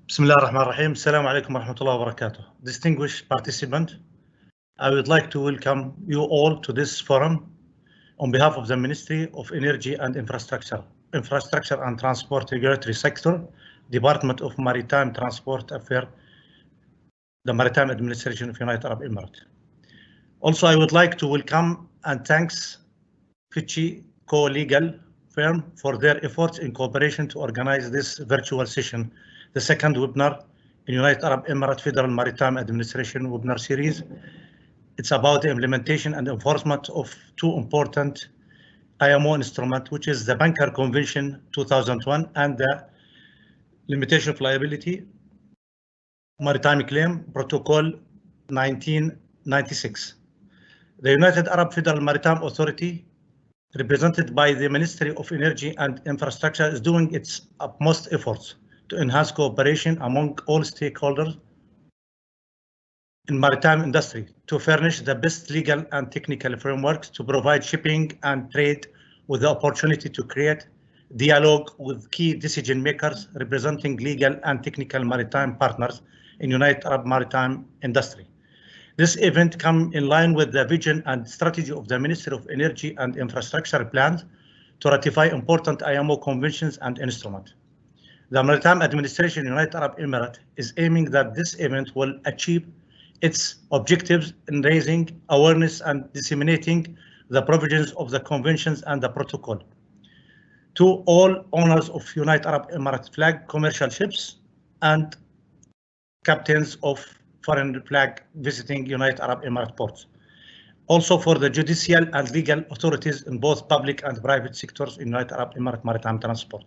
Bismillah ar-Rahman ar-Rahim. Assalamu alaikum wa rahmatullahi wa barakatuh. Distinguished participant, I would like to welcome you all to this forum on behalf of the Ministry of Energy and Infrastructure and Transport Regulatory Sector, Department of Maritime Transport Affairs, the Maritime Administration of United Arab Emirates. Also, I would like to welcome and thanks Fichte co-legal firm for their efforts in cooperation to organize this virtual session, the second webinar in United Arab Emirates Federal Maritime Administration webinar series. It's about the implementation and enforcement of two important IMO instruments, which is the Bunker Convention 2001 and the Limitation of Liability Maritime Claim Protocol 1996. The United Arab Federal Maritime Authority, represented by the Ministry of Energy and Infrastructure, is doing its utmost efforts to enhance cooperation among all stakeholders in maritime industry to furnish the best legal and technical frameworks to provide shipping and trade with the opportunity to create dialogue with key decision makers representing legal and technical maritime partners in United Arab maritime industry. This event comes in line with the vision and strategy of the Ministry of Energy and Infrastructure plans to ratify important IMO conventions and instruments. The Maritime Administration in United Arab Emirates is aiming that this event will achieve its objectives in raising awareness and disseminating the provisions of the conventions and the protocol to all owners of United Arab Emirates flag commercial ships and captains of foreign flag visiting United Arab Emirates ports. Also for the judicial and legal authorities in both public and private sectors in United Arab Emirates maritime transport.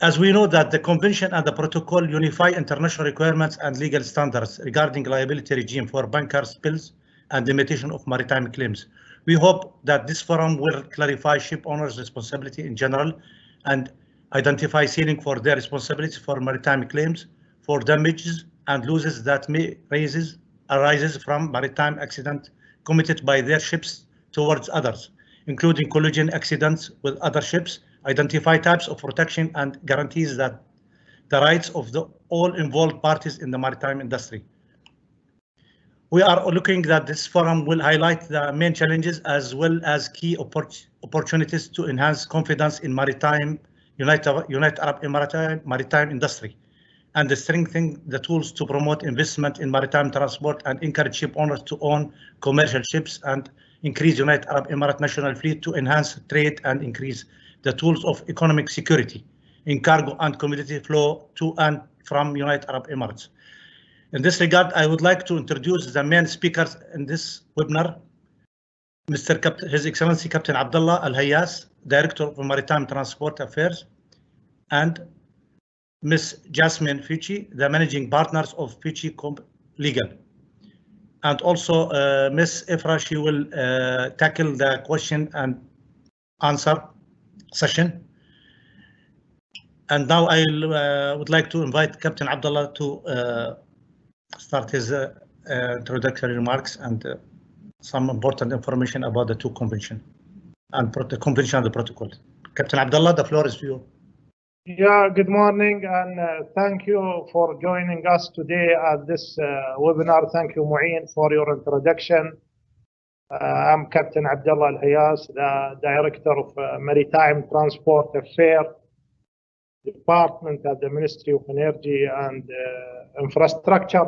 As we know that the convention and the protocol unify international requirements and legal standards regarding liability regime for bunker spills and limitation of maritime claims. We hope that this forum will clarify ship owners' responsibility in general and identify ceiling for their responsibility for maritime claims for damages and losses that may arises from maritime accident committed by their ships towards others, including collision accidents with other ships, identify types of protection and guarantees that the rights of all involved parties in the maritime industry. We are looking that this forum will highlight the main challenges as well as key opportunities to enhance confidence in United Arab Emirates maritime industry and strengthen the tools to promote investment in maritime transport and encourage ship owners to own commercial ships and increase United Arab Emirates national fleet to enhance trade and increase the tools of economic security in cargo and commodity flow to and from United Arab Emirates. In this regard, I would like to introduce the main speakers in this webinar, His Excellency Captain Abdullah Al-Hayas, Director of Maritime Transport Affairs, and Ms. Jasmin Fichte, the Managing Partners of Fichte Legal. And also Ms. Ifra, she will tackle the question and answer session. And now I would like to invite Captain Abdullah to start his introductory remarks and some important information about the two conventions and the convention and the protocol. Captain Abdullah, the floor is for you. Yeah, good morning and thank you for joining us today at this webinar. Thank you, Mu'in, for your introduction. I'm Captain Abdullah Al-Hayas, the Director of Maritime Transport Affairs Department at the Ministry of Energy and Infrastructure,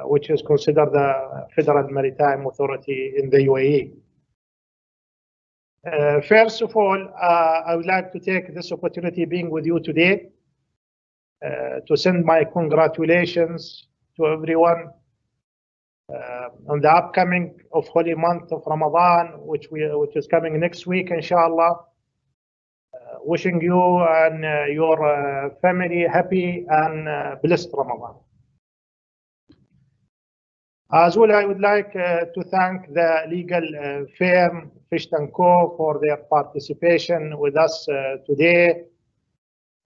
which is considered the Federal Maritime Authority in the UAE. First of all, I would like to take this opportunity being with you today to send my congratulations to everyone on the upcoming of holy month of Ramadan, which is coming next week, inshallah. Wishing you and your family happy and blessed Ramadan. As well, I would like to thank the legal firm Fishtank for their participation with us today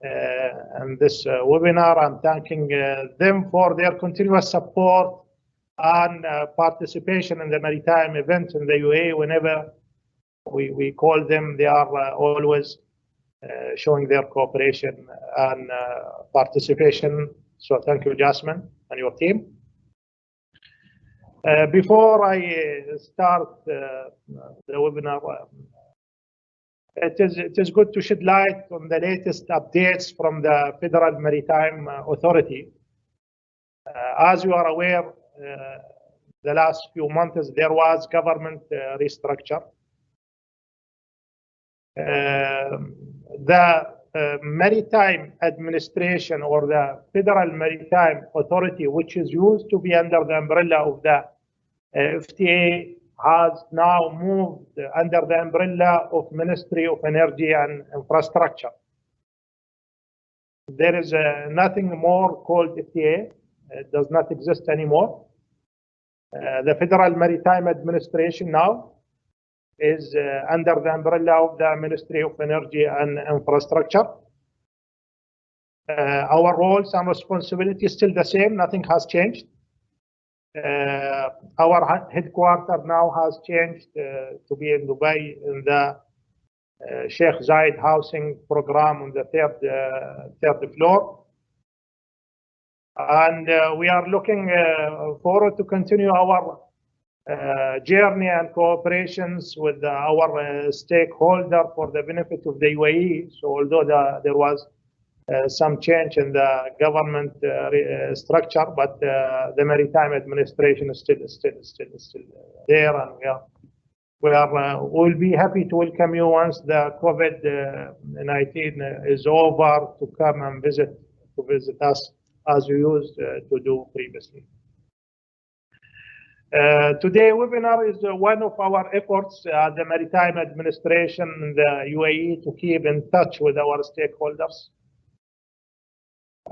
in this webinar. I'm thanking them for their continuous support and participation in the maritime events in the UAE. Whenever we call them, they are always showing their cooperation and participation. So thank you, Jasmin, and your team. Before I start the webinar, it is good to shed light on the latest updates from the Federal Maritime Authority. As you are aware, the last few months there was government restructure. The Maritime Administration or the Federal Maritime Authority, which is used to be under the umbrella of the FTA, has now moved under the umbrella of Ministry of Energy and Infrastructure. There is nothing more called FTA. It does not exist anymore. The Federal Maritime Administration now is under the umbrella of the Ministry of Energy and Infrastructure. Our roles and responsibilities still the same, nothing has changed. Our headquarters now has changed to be in Dubai in the Sheikh Zayed housing program on the third floor. And we are looking forward to continue our journey and cooperations with our stakeholder for the benefit of the UAE. So although there was some change in the government structure, but the Maritime Administration is still there, and we'll be happy to welcome you once the COVID-19 is over to come and visit us as you used to do previously. Today webinar is one of our efforts at the Maritime Administration in the UAE to keep in touch with our stakeholders.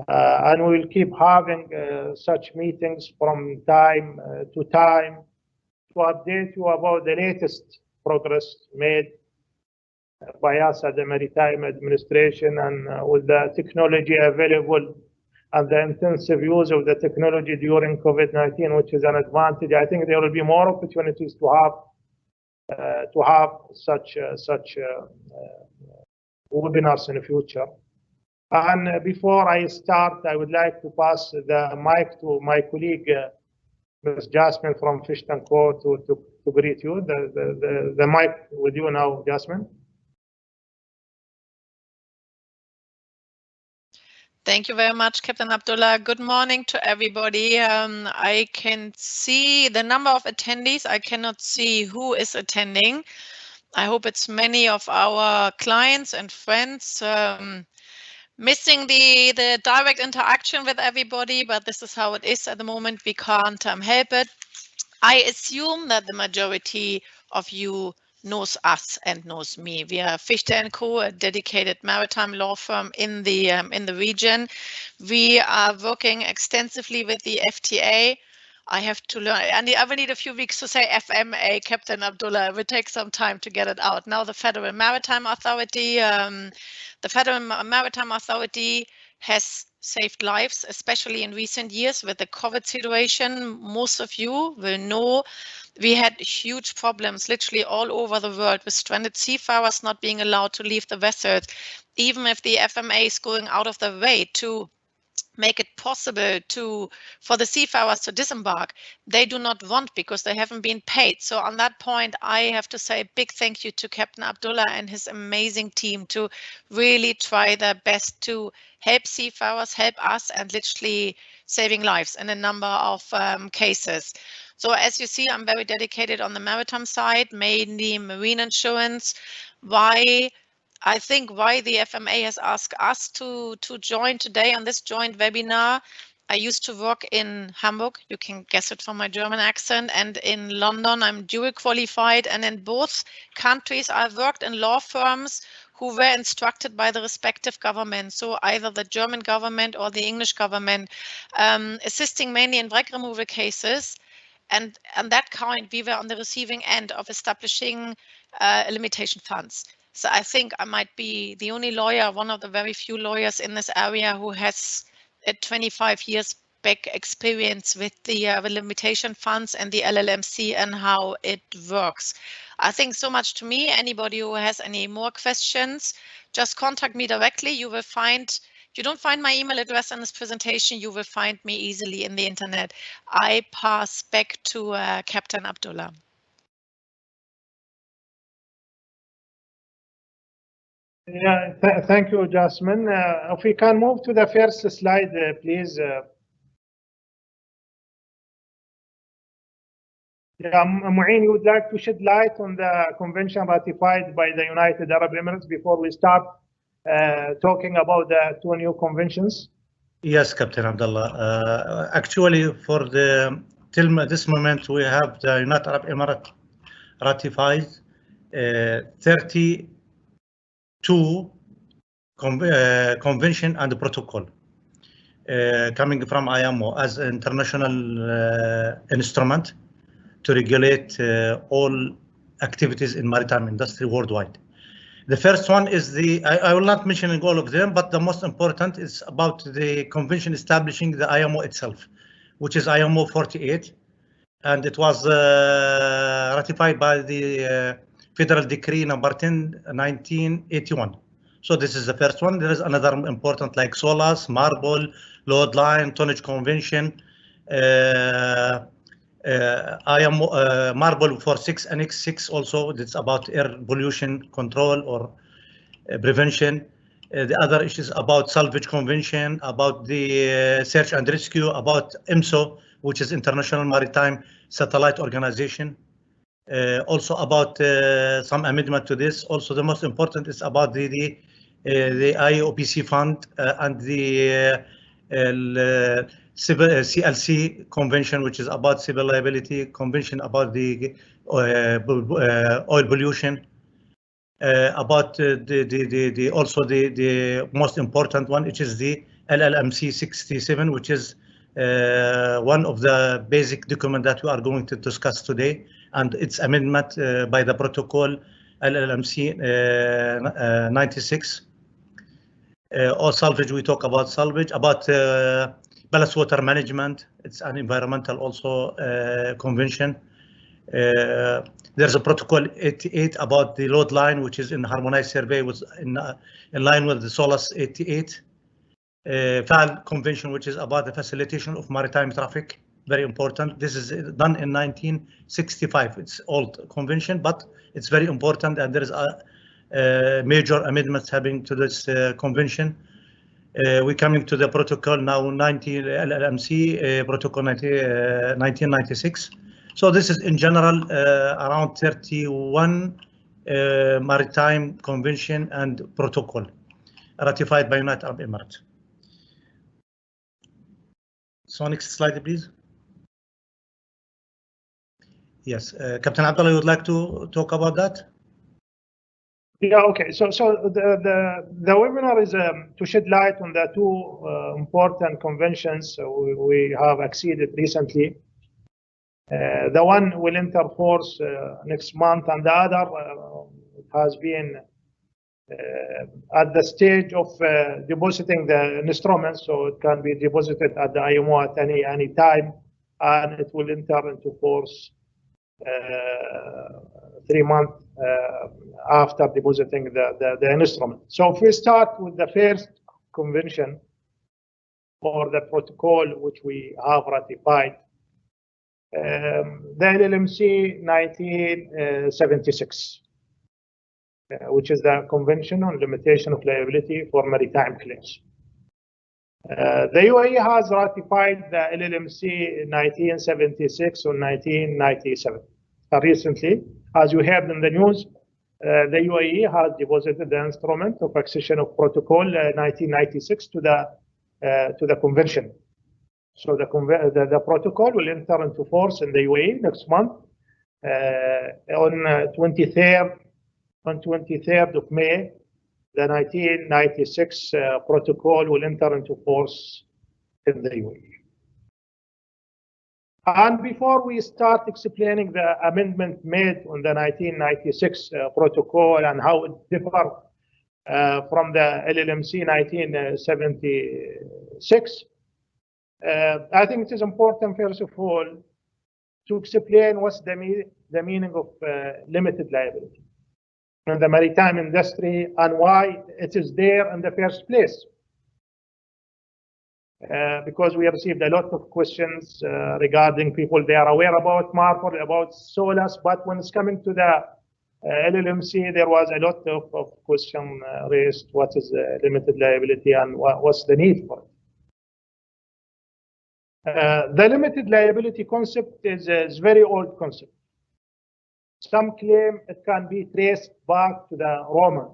And we will keep having such meetings from time to time to update you about the latest progress made by us at the Maritime Administration, and with the technology available and the intensive use of the technology during COVID-19, which is an advantage. I think there will be more opportunities to have such webinars in the future. And before I start, I would like to pass the mic to my colleague, Ms. Jasmin from Fishtank to greet you. The mic with you now, Jasmin. Thank you very much, Captain Abdullah. Good morning to everybody. I can see the number of attendees. I cannot see who is attending. I hope it's many of our clients and friends. Missing the direct interaction with everybody, but this is how it is at the moment. We can't help it. I assume that the majority of you knows us and knows me. We are Fichte & Co., a dedicated maritime law firm in the region. We are working extensively with the FTA. I have to learn, and I will need a few weeks to say FMA, Captain Abdullah. It will take some time to get it out. Now the Federal Maritime Authority. The Federal Maritime Authority has saved lives, especially in recent years with the COVID situation. Most of you will know we had huge problems literally all over the world with stranded seafarers not being allowed to leave the vessels. Even if the FMA is going out of the way to make it possible for the seafarers to disembark, they do not want, because they haven't been paid. So on that point, I have to say a big thank you to Captain Abdullah and his amazing team to really try their best to help seafarers, help us, and literally saving lives in a number of cases. So as you see, I'm very dedicated on the maritime side, mainly marine insurance. I think why the FMA has asked us to join today on this joint webinar. I used to work in Hamburg, you can guess it from my German accent, and in London. I'm dual qualified, and in both countries I've worked in law firms who were instructed by the respective government, so either the German government or the English government, assisting mainly in wreck removal cases. And that kind, we were on the receiving end of establishing limitation funds. So I think I might be the only lawyer, one of the very few lawyers in this area who has a 25 years back experience with the limitation funds and the LLMC and how it works. I think so much to me. Anybody who has any more questions, just contact me directly. You will find, if you don't find my email address in this presentation, you will find me easily in the internet. I pass back to Captain Abdullah. Yeah, thank you, Jasmin. If we can move to the first slide, please. Mu'in, you would like to shed light on the convention ratified by the United Arab Emirates before we start talking about the two new conventions? Yes, Captain Abdullah. Actually, for the till this moment, we have the United Arab Emirates ratified 32 convention and protocol coming from IMO as an international instrument to regulate all activities in maritime industry worldwide. The first one is I will not mention all of them, but the most important is about the convention establishing the IMO itself, which is IMO 48, and it was ratified by the Federal Decree number 10, 1981. So this is the first one. There is another important like SOLAS, MARBLE, Load Line, Tonnage Convention, IMO MARBLE for 6 Annex 6 also. It's about air pollution control or prevention. The other issues about salvage convention, about the search and rescue, about IMSO, which is International Maritime Satellite Organization. Also about some amendment to this. Also, the most important is about the IOPC fund and the CLC convention, which is about civil liability, convention about the oil pollution, about also the most important one, which is the LLMC 67, which is one of the basic documents that we are going to discuss today, and its amendment by the protocol LLMC 96. Or salvage, we talk about salvage, about ballast water management. It's an environmental also convention. There's a protocol 88 about the load line, which is in harmonized survey, was in line with the SOLAS 88. FAL convention, which is about the facilitation of maritime traffic, very important. This is done in 1965. It's old convention, but it's very important, and there is a major amendments having to this convention. We're coming to the protocol now, LLMC protocol 1996. So this is in general around 31 maritime convention and protocol ratified by United Arab Emirates. So next slide, please. Yes, Captain Abdullah, you would like to talk about that? Yeah, okay. So the webinar is to shed light on the two important conventions we have acceded recently. The one will enter force next month, and the other has been at the stage of depositing the instruments, so it can be deposited at the IMO at any time, and it will enter into force 3 months after depositing the instrument. So if we start with the first convention or the protocol which we have ratified, the LLMC 1976, which is the Convention on Limitation of Liability for Maritime Claims. The UAE has ratified the LLMC 1976 or 1997. Recently, as you heard in the news, the UAE has deposited the instrument of accession of Protocol 1996 to the convention. So the protocol will enter into force in the UAE next month on 23rd of May. The 1996 protocol will enter into force in the UAE. And before we start explaining the amendment made on the 1996 protocol and how it differs from the LLMC 1976, I think it is important, first of all, to explain what's the meaning of limited liability. in the maritime industry and why it is there in the first place. Because we received a lot of questions regarding people, they are aware about MARPOL, about SOLAS, but when it's coming to the LLMC, there was a lot of question raised. What is limited liability and what's the need for it? The limited liability concept is a very old concept. Some claim it can be traced back to the Roman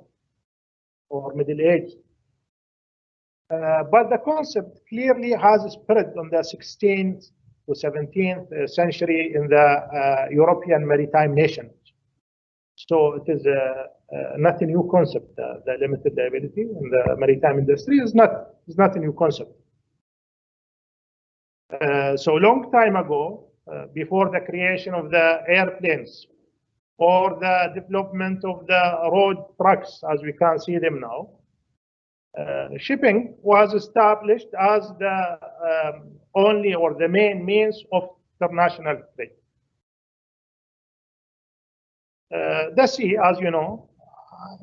or Middle Age. But the concept clearly has spread on the 16th to 17th century in the European maritime nations. So it is not a new concept. The limited liability in the maritime industry is not a new concept. So long time ago, before the creation of the airplanes or the development of the road trucks as we can see them now, shipping was established as the only or the main means of international trade. The sea, as you know,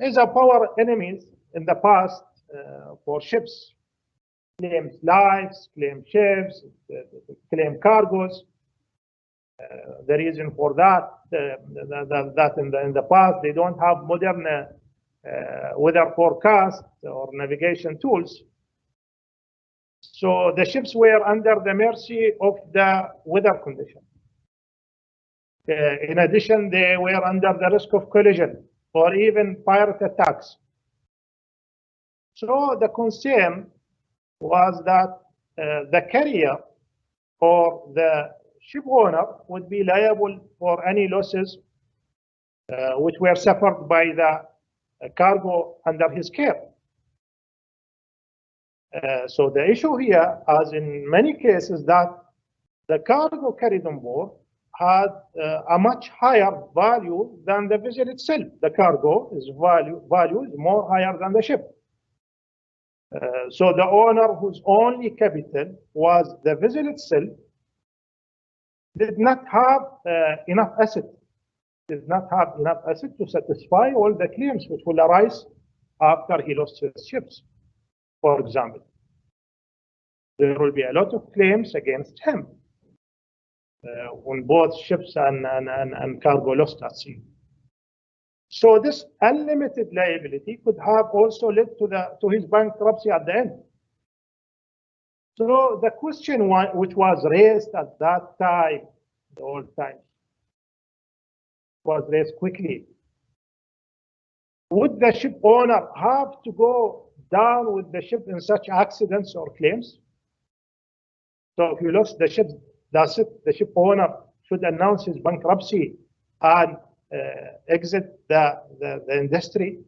is a power enemy in the past for ships. Claims lives, claim ships, claim cargoes. The reason for that, that in the past they don't have modern weather forecast or navigation tools. So the ships were under the mercy of the weather condition. In addition, they were under the risk of collision or even pirate attacks. So the concern was that the carrier or the ship owner would be liable for any losses which were suffered by the cargo under his care. So the issue here, as in many cases, that the cargo carried on board had a much higher value than the vessel itself. The cargo is value is more higher than the ship. So the owner whose only capital was the vessel itself did not have enough asset. Did not have enough asset to satisfy all the claims which will arise after he lost his ships. For example, there will be a lot of claims against him when both ships and cargo lost at sea. So this unlimited liability could have also led to his bankruptcy at the end. So the question which was raised at that time, the old times, was raised quickly. Would the ship owner have to go down with the ship in such accidents or claims? So if you lost the ship, that's it. The ship owner should announce his bankruptcy and exit the industry.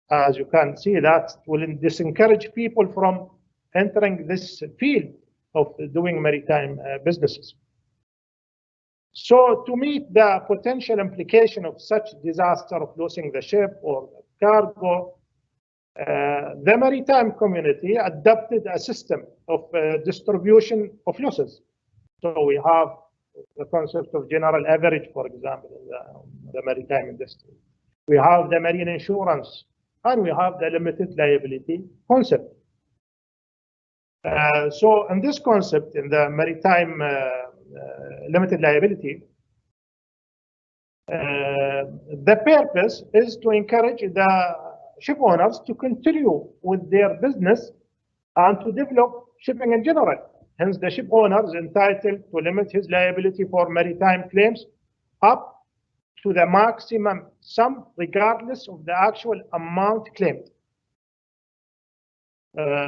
As you can see, that will disencourage people from entering this field of doing maritime businesses. So to meet the potential implication of such disaster of losing the ship or the cargo, the maritime community adopted a system of distribution of losses. So we have the concept of general average, for example, in the maritime industry. We have the marine insurance, and we have the limited liability concept. So in this concept, in the maritime limited liability, the purpose is to encourage the ship owners to continue with their business and to develop shipping in general. Hence, the ship owner is entitled to limit his liability for maritime claims up to the maximum sum, regardless of the actual amount claimed.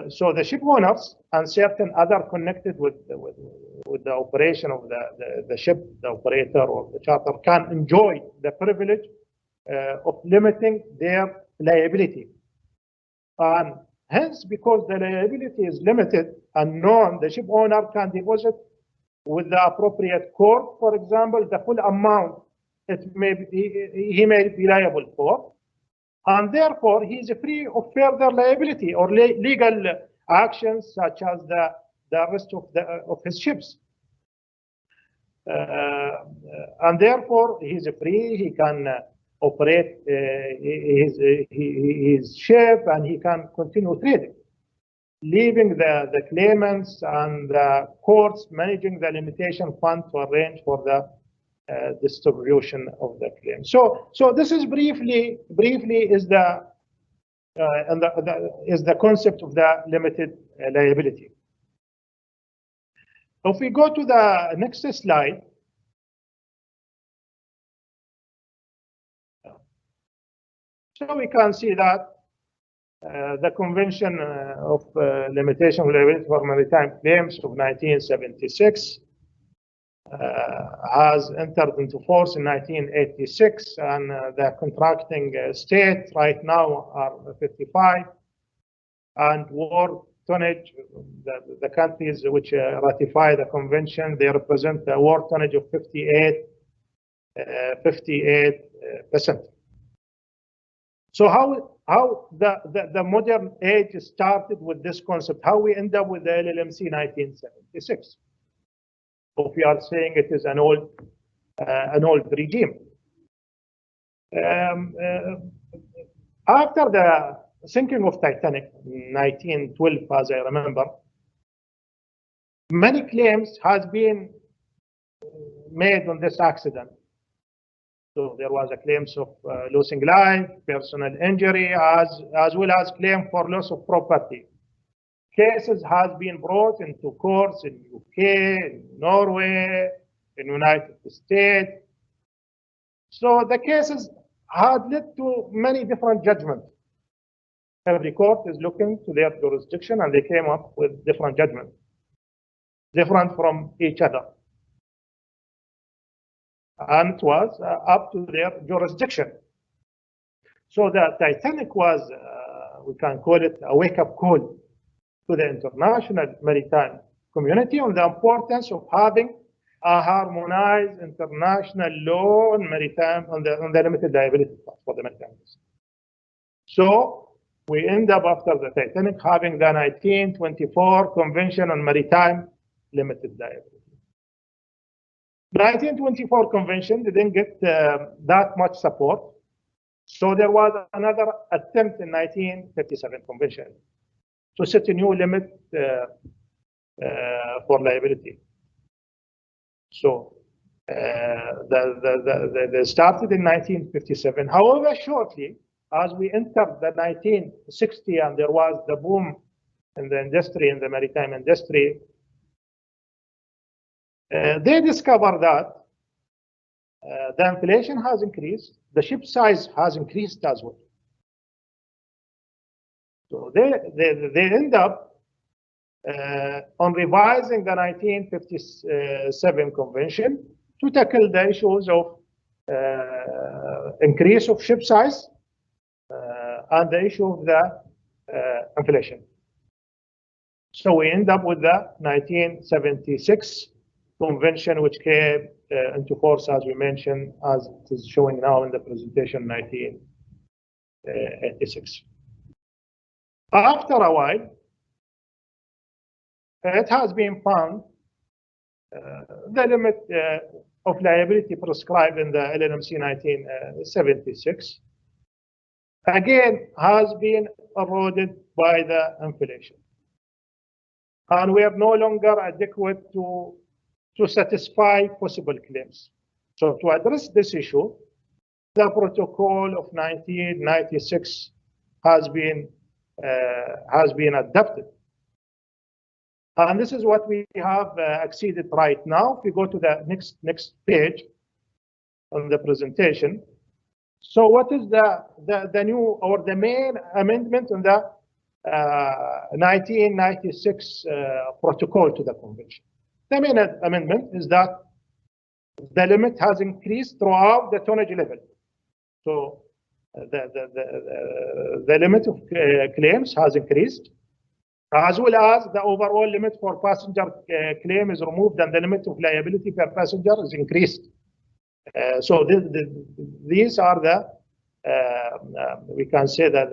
So the ship owners and certain other connected with the operation of the ship, the operator or the charter, can enjoy the privilege of limiting their liability. And hence, because the liability is limited and known, the ship owner can deposit with the appropriate court, for example, the full amount he may be liable for. And therefore, he is free of further liability or legal actions such as the rest of his ships. And therefore, he is free. He can operate his ship, and he can continue trading, leaving the claimants and the courts managing the limitation fund to arrange for the distribution of the claim. So this is briefly is the concept of the limited liability. If we go to the next slide, so we can see that the Convention of Limitation of Liability for Maritime Claims of 1976 has entered into force in 1986, and the contracting state right now are 55, and world tonnage, the countries which ratify the convention, they represent a world tonnage of 58%. So how the modern age started with this concept, how we end up with the LLMC 1976. If we are saying it is an old regime. After the sinking of Titanic in 1912, as I remember, many claims has been made on this accident. So there was a claims of losing life, personal injury, as well as claim for loss of property. Cases has been brought into courts in UK, in Norway, in United States. So the cases had led to many different judgments. Every court is looking to their jurisdiction, and they came up with different judgments, different from each other. And it was up to their jurisdiction. So the Titanic was, we can call it a wake-up call to the international maritime community on the importance of having a harmonized international law on maritime, on the limited liability for the maritime industry. So we end up after the Titanic having the 1924 Convention on Maritime Limited Liability. 1924 Convention didn't get that much support, so there was another attempt in 1957 Convention to set a new limit for liability. So they started in 1957. However, shortly as we entered the 1960 and there was the boom in the industry, in the maritime industry, they discovered that the inflation has increased, the ship size has increased as well. So they end up on revising the 1957 Convention to tackle the issues of increase of ship size and the issue of the inflation. So we end up with the 1976 Convention, which came into force, as we mentioned, as it is showing now in the presentation, 1986. After a while, it has been found the limit of liability prescribed in the LLMC 1976 again has been eroded by the inflation, and we are no longer adequate to satisfy possible claims. So to address this issue, the protocol of 1996 has been adopted. And this is what we have exceeded right now. If we go to the next page on the presentation. So what is the new or the main amendment on the 1996 protocol to the convention? The main amendment is that the limit has increased throughout the tonnage level. So the limit of claims has increased, as well as the overall limit for passenger claim is removed, and the limit of liability per passenger is increased. So these are the we can say that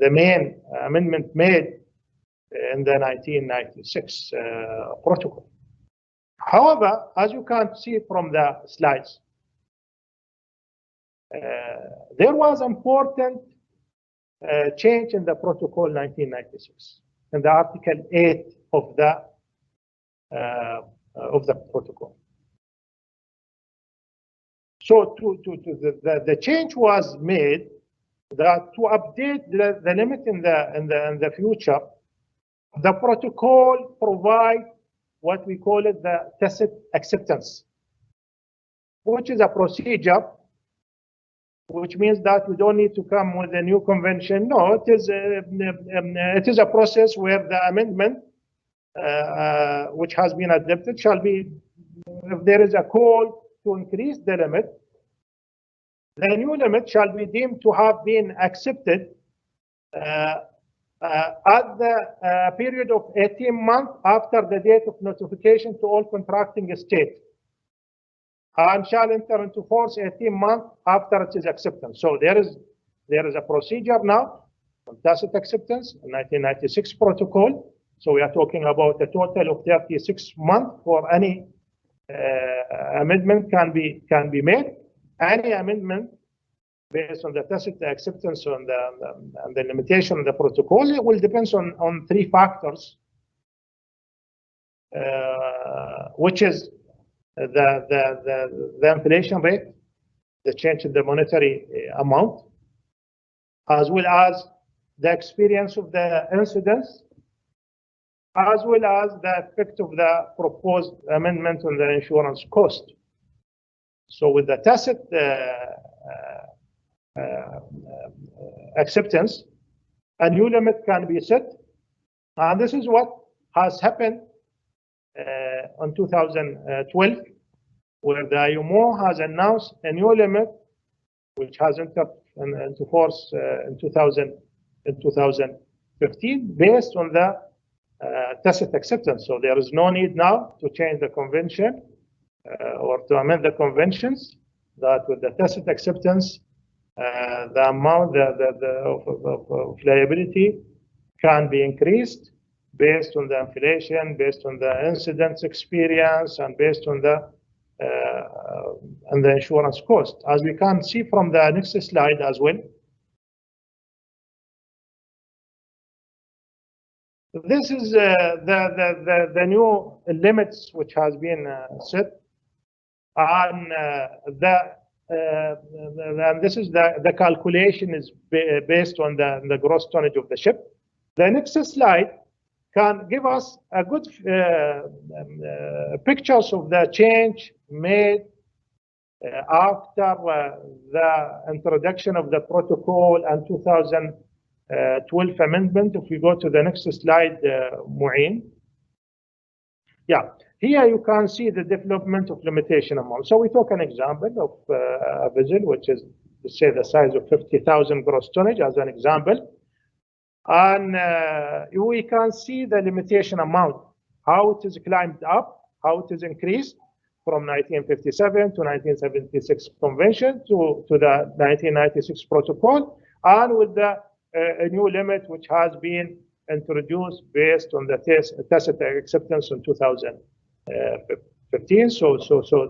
the main amendment made in the 1996 protocol. However, as you can see from the slides, there was important change in the Protocol 1996, in the Article 8 of the protocol. So the change was made that to update the limit in the future, the protocol provide what we call it the tacit acceptance, which is a procedure, which means that we don't need to come with a new convention. No, it is a process where the amendment which has been adopted shall be, if there is a call to increase the limit, the new limit shall be deemed to have been accepted at the period of 18 months after the date of notification to all contracting states, and shall enter into force 18 months after its acceptance. So there is a procedure now on tacit acceptance, 1996 protocol. So we are talking about a total of 36 months for any amendment can be made. Any amendment based on the tacit acceptance and the limitation of the protocol, it will depend on three factors, which is the inflation rate, the change in the monetary amount, as well as the experience of the incidents, as well as the effect of the proposed amendment on the insurance cost. So with the tacit acceptance, a new limit can be set, and this is what has happened in 2012, where the IMO has announced a new limit, which has entered into force in 2015, based on the tacit acceptance. So there is no need now to change the convention or to amend the conventions. That with the tacit acceptance, the amount of liability can be increased based on the inflation, based on the incidents experience, and based on the insurance cost, as we can see from the next slide as well. This is the new limits which has been set, and this is the calculation is based on the gross tonnage of the ship. The next slide can give us a good pictures of the change made after the introduction of the protocol and 2012 amendment. If we go to the next slide, Mu'in. Yeah, here you can see the development of limitation amount. So we took an example of a vessel, which is, say, the size of 50,000 gross tonnage as an example. And we can see the limitation amount, how it is climbed up, how it is increased from 1957 to 1976 convention to the 1996 protocol, and with the a new limit which has been introduced based on the tacit acceptance in 2015. So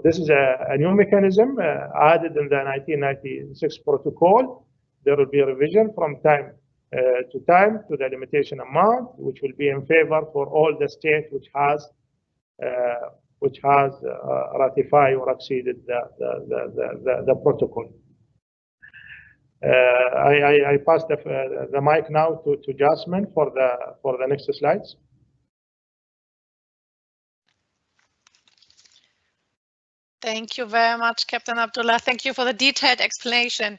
this is a new mechanism added in the 1996 protocol. There will be a revision from time to time to the limitation amount, which will be in favor for all the states which has ratified or acceded the protocol. I pass the mic now to Jasmin for the next slides. Thank you very much, Captain Abdullah. Thank you for the detailed explanation.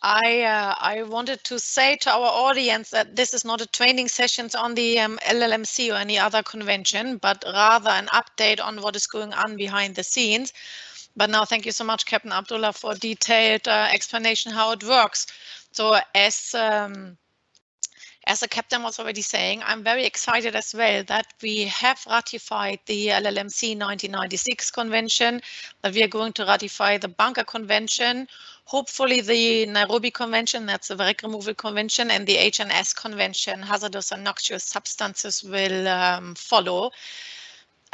I wanted to say to our audience that this is not a training sessions on the LLMC or any other convention, but rather an update on what is going on behind the scenes. But now, thank you so much, Captain Abdullah, for detailed explanation how it works. So as the captain was already saying, I'm very excited as well that we have ratified the LLMC 1996 convention, that we are going to ratify the Bunker Convention, hopefully the Nairobi Convention, that's the wreck removal convention, and the HNS Convention, hazardous and noxious substances, will follow.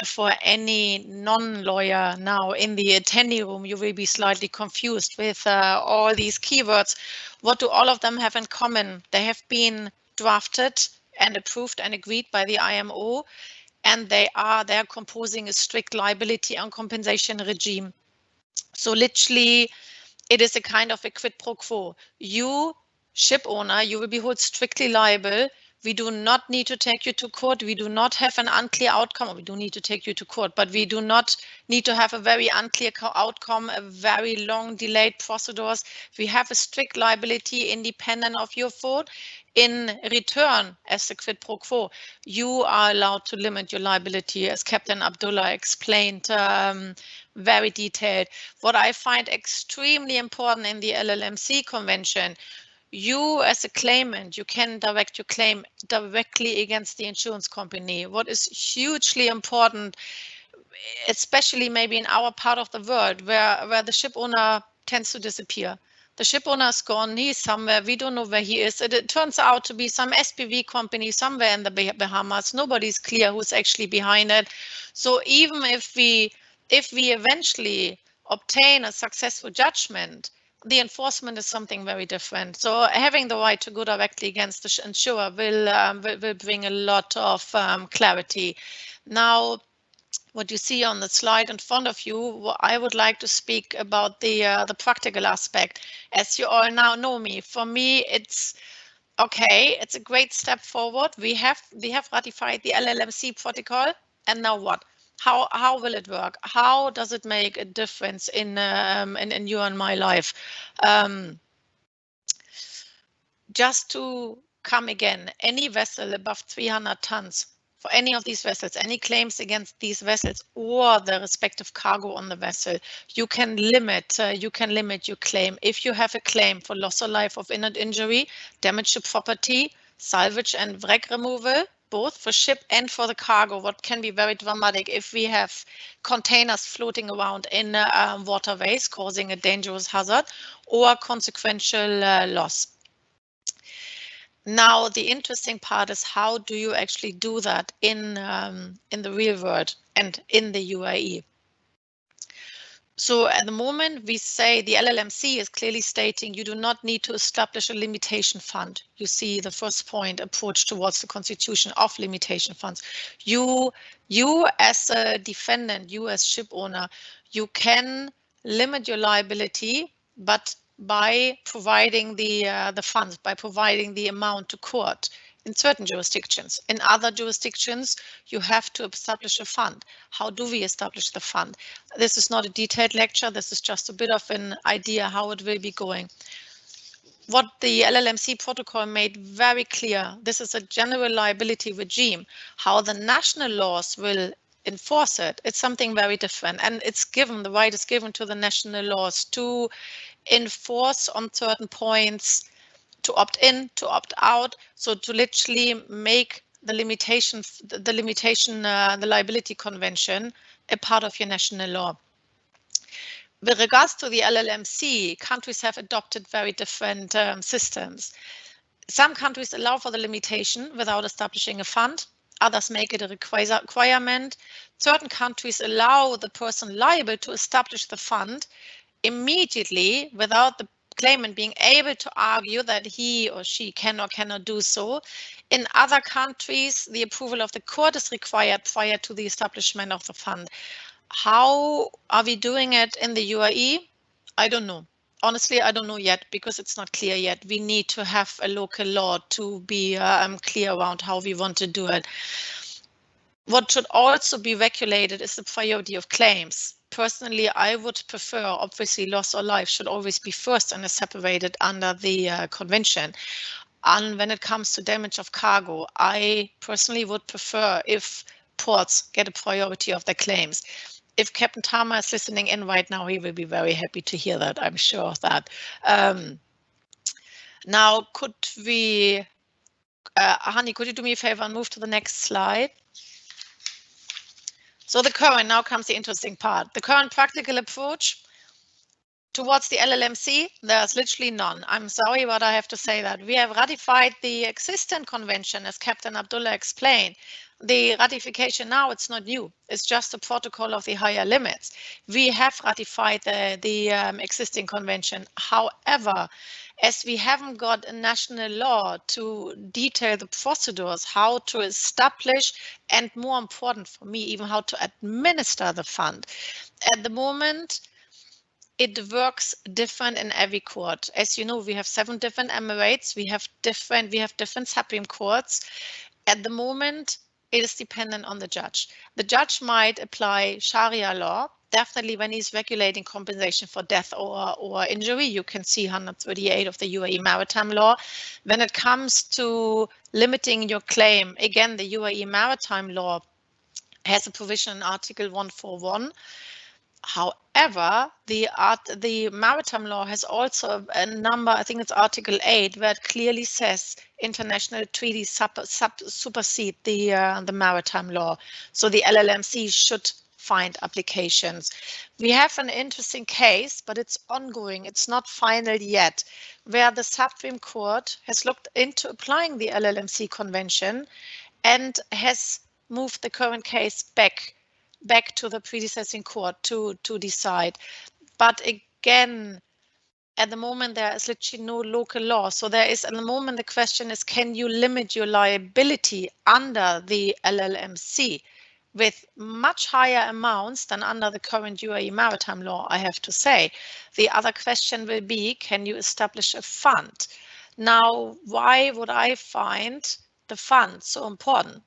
for any non-lawyer now in the attendee room, you will be slightly confused with all these keywords. What do all of them have in common? They have been drafted and approved and agreed by the IMO, and they are composing a strict liability and compensation regime. So literally, it is a kind of a quid pro quo. You, ship owner, you will be held strictly liable. We do not need to take you to court. We do not have an unclear outcome. We do need to take you to court, but we do not need to have a very unclear outcome, a very long delayed procedures. We have a strict liability independent of your fault. In return, as the quid pro quo, you are allowed to limit your liability, as Captain Abdullah explained, very detailed. What I find extremely important in the LLMC convention, you as a claimant, you can direct your claim directly against the insurance company. What is hugely important, especially maybe in our part of the world where the ship owner tends to disappear. The ship owner is gone, he's somewhere, we don't know where he is. It turns out to be some SPV company somewhere in the Bahamas. Nobody's clear who's actually behind it. So even if we eventually obtain a successful judgment, the enforcement is something very different. So having the right to go directly against the insurer will bring a lot of clarity. Now, what you see on the slide in front of you, I would like to speak about the practical aspect. As you all now know me, for me, it's okay. It's a great step forward. We have ratified the LLMC protocol, and now what? How will it work? How does it make a difference in you and my life? Just to come again, any vessel above 300 tons, for any of these vessels, any claims against these vessels or the respective cargo on the vessel, you can limit your claim. If you have a claim for loss or life of imminent injury, damage to property, salvage and wreck removal, both for ship and for the cargo, what can be very dramatic if we have containers floating around in waterways causing a dangerous hazard or consequential loss. Now, the interesting part is how do you actually do that in the real world and in the UAE? So at the moment, we say the LLMC is clearly stating you do not need to establish a limitation fund. You see the first point, approach towards the constitution of limitation funds. You as a defendant, you as ship owner, you can limit your liability, but by providing the funds, by providing the amount to court. In certain jurisdictions. In other jurisdictions, you have to establish a fund. How do we establish the fund? This is not a detailed lecture. This is just a bit of an idea how it will be going. What the LLMC protocol made very clear, this is a general liability regime. How the national laws will enforce it, it's something very different. And it's given, the right is given to the national laws to enforce on certain points, to opt in, to opt out, so to literally make the liability convention a part of your national law. With regards to the LLMC, countries have adopted very different systems. Some countries allow for the limitation without establishing a fund. Others make it a requirement. Certain countries allow the person liable to establish the fund immediately without the claimant being able to argue that he or she can or cannot do so. In other countries, the approval of the court is required prior to the establishment of the fund. How are we doing it in the UAE? I don't know. Honestly, I don't know yet because it's not clear yet. We need to have a local law to be clear around how we want to do it. What should also be regulated is the priority of claims. Personally, I would prefer, obviously, loss or life should always be first and is separated under the convention. And when it comes to damage of cargo, I personally would prefer if ports get a priority of their claims. If Captain Tama is listening in right now, he will be very happy to hear that. I'm sure of that. Now, could we, Hani, could you do me a favor and move to the next slide? So the current, now comes the interesting part. The current practical approach Towards the LLMC, there's literally none. I'm sorry, but I have to say that. We have ratified the existing convention, as Captain Abdullah explained. The ratification now, it's not new. It's just a protocol of the higher limits. We have ratified the existing convention. However, as we haven't got a national law to detail the procedures, how to establish, and more important for me, even how to administer the fund. At the moment, it works different in every court. As you know, we have 7 different emirates. We have different Supreme Courts. At the moment, it is dependent on the judge. The judge might apply Sharia law, definitely when he's regulating compensation for death or injury. You can see 138 of the UAE Maritime law. When it comes to limiting your claim, again, the UAE Maritime law has a provision in Article 141. However, the maritime law has also a number, I think it's Article 8, where it clearly says international treaties supersede the maritime law. So the LLMC should find applications. We have an interesting case, but it's ongoing. It's not final yet, where the Supreme Court has looked into applying the LLMC convention and has moved the current case back to the predecessing court to decide. But again, at the moment, there is literally no local law. So there is, at the moment, the question is, can you limit your liability under the LLMC with much higher amounts than under the current UAE maritime law, I have to say. The other question will be, can you establish a fund? Now, why would I find the fund so important?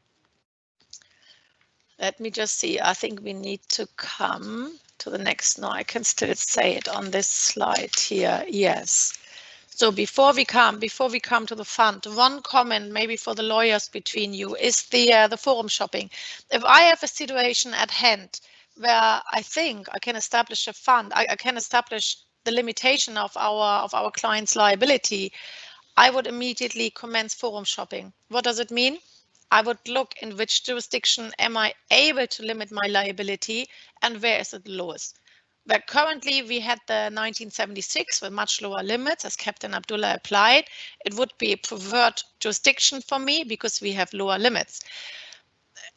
Let me just see. I think we need to come to the next. No, I can still say it on this slide here. Yes. So before we come to the fund, one comment maybe for the lawyers between you is the forum shopping. If I have a situation at hand where I think I can establish a fund, I can establish the limitation of our client's liability, I would immediately commence forum shopping. What does it mean? I would look in which jurisdiction am I able to limit my liability and where is it the lowest. Where currently we had the 1976 with much lower limits as Captain Abdullah applied, it would be a preferred jurisdiction for me because we have lower limits.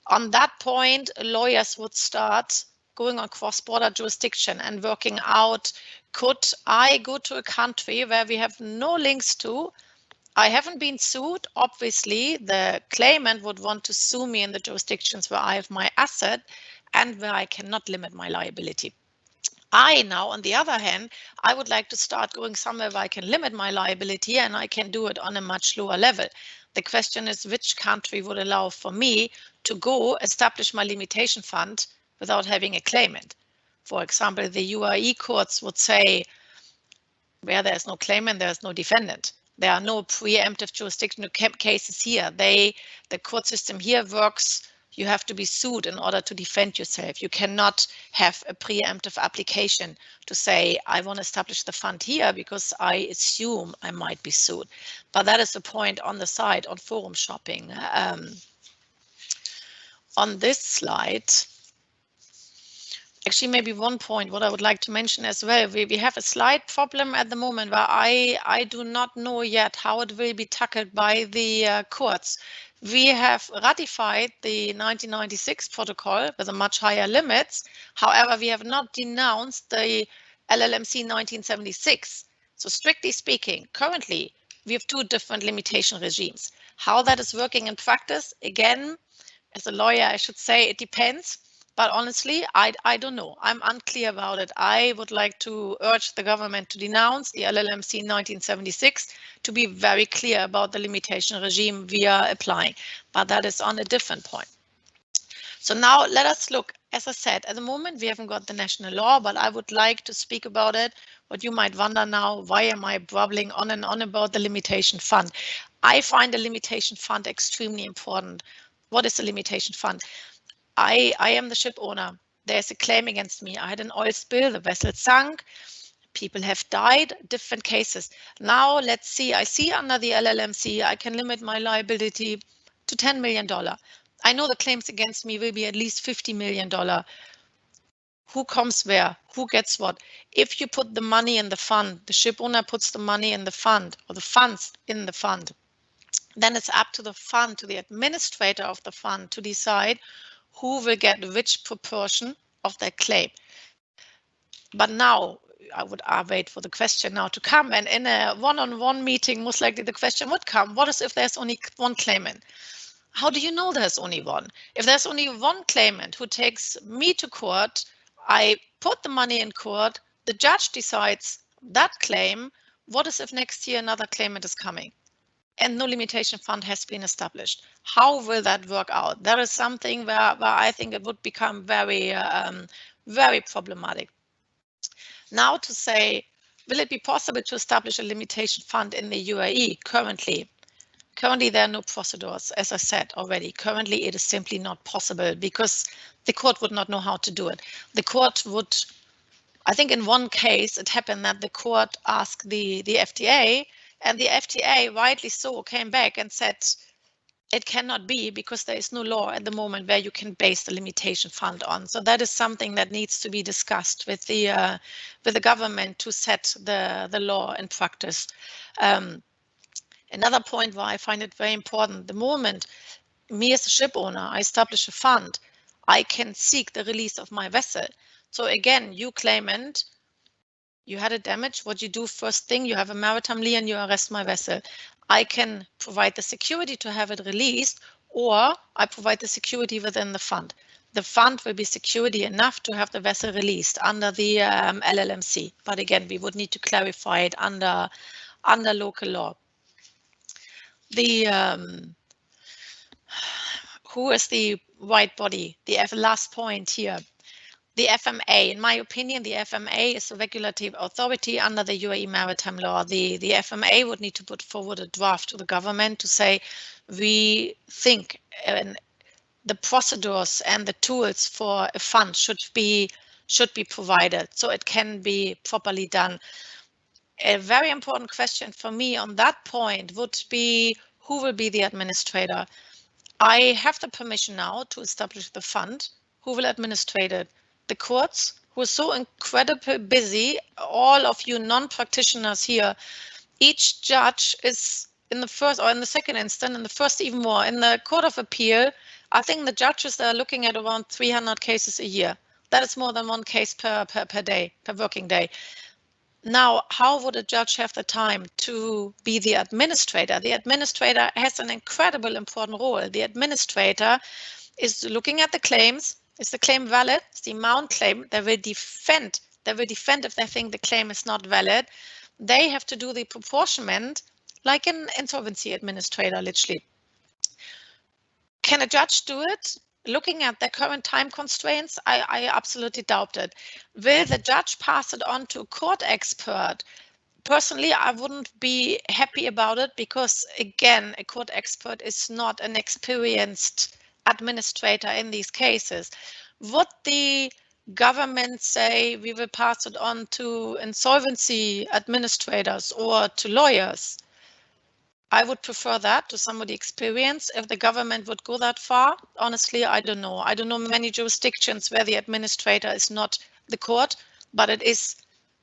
On that point, lawyers would start going on cross-border jurisdiction and working out, could I go to a country where we have no links to? I haven't been sued. Obviously, the claimant would want to sue me in the jurisdictions where I have my asset and where I cannot limit my liability. I now, on the other hand, I would like to start going somewhere where I can limit my liability and I can do it on a much lower level. The question is, which country would allow for me to go establish my limitation fund without having a claimant? For example, the UAE courts would say, where there's no claimant, there's no defendant. There are no preemptive jurisdictional cases here. The court system here works. You have to be sued in order to defend yourself. You cannot have a preemptive application to say, I want to establish the fund here because I assume I might be sued. But that is the point on the side on forum shopping. On this slide, actually, maybe one point what I would like to mention as well, we have a slight problem at the moment where I do not know yet how it will be tackled by the courts. We have ratified the 1996 protocol with a much higher limits. However, we have not denounced the LLMC 1976. So strictly speaking, currently, we have 2 different limitation regimes. How that is working in practice, again, as a lawyer, I should say it depends. But honestly, I don't know. I'm unclear about it. I would like to urge the government to denounce the LLMC 1976 to be very clear about the limitation regime we are applying. But that is on a different point. So now let us look. As I said, at the moment, we haven't got the national law, but I would like to speak about it. What you might wonder now, why am I babbling on and on about the limitation fund? I find the limitation fund extremely important. What is the limitation fund? I am the ship owner. There's a claim against me. I had an oil spill, the vessel sunk, people have died, different cases. Now let's see, I see under the LLMC, I can limit my liability to $10 million. I know the claims against me will be at least $50 million. Who comes where? Who gets what? If you put the money in the fund, the ship owner puts the money in the fund, or the funds in the fund, then it's up to the fund, to the administrator of the fund, to decide who will get which proportion of that claim. But now I would wait for the question now to come, and in a one-on-one meeting, most likely the question would come, what is if there's only one claimant? How do you know there's only one? If there's only one claimant who takes me to court, I put the money in court, the judge decides that claim, what is if next year another claimant is coming and no limitation fund has been established? How will that work out? That is something where I think it would become very, very problematic. Now to say, will it be possible to establish a limitation fund in the UAE currently? Currently, there are no procedures, as I said already. Currently, it is simply not possible because the court would not know how to do it. The court would, I think in one case, it happened that the court asked the FTA, and the FTA, rightly so, came back and said, it cannot be because there is no law at the moment where you can base the limitation fund on. So that is something that needs to be discussed with the government to set the law in practice. Another point where I find it very important, the moment me as a ship owner, I establish a fund, I can seek the release of my vessel. So again, you claimant, you had a damage, what you do first thing, you have a maritime lien, you arrest my vessel. I can provide the security to have it released, or I provide the security within the fund. The fund will be security enough to have the vessel released under the LLMC. But again, we would need to clarify it under local law. Who is the right body? The last point here. The FMA, in my opinion, the FMA is a regulatory authority under the UAE maritime law. The FMA would need to put forward a draft to the government to say, we think the procedures and the tools for a fund should be provided so it can be properly done. A very important question for me on that point would be, who will be the administrator? I have the permission now to establish the fund. Who will administrate it? The courts, who are so incredibly busy, all of you non-practitioners here, each judge is in the first or in the second instance, in the first even more, in the Court of Appeal, I think the judges are looking at around 300 cases a year. That is more than one case per day, per working day. Now, how would a judge have the time to be the administrator? The administrator has an incredibly important role. The administrator is looking at the claims. Is the claim valid? Is the amount claimed? They will defend. They will defend if they think the claim is not valid. They have to do the apportionment like an insolvency administrator, literally. Can a judge do it? Looking at the current time constraints, I absolutely doubt it. Will the judge pass it on to a court expert? Personally, I wouldn't be happy about it because, again, a court expert is not an experienced administrator in these cases. Would the government say we will pass it on to insolvency administrators or to lawyers? I would prefer that to somebody experienced. If the government would go that far, honestly, I don't know. I don't know many jurisdictions where the administrator is not the court, but it is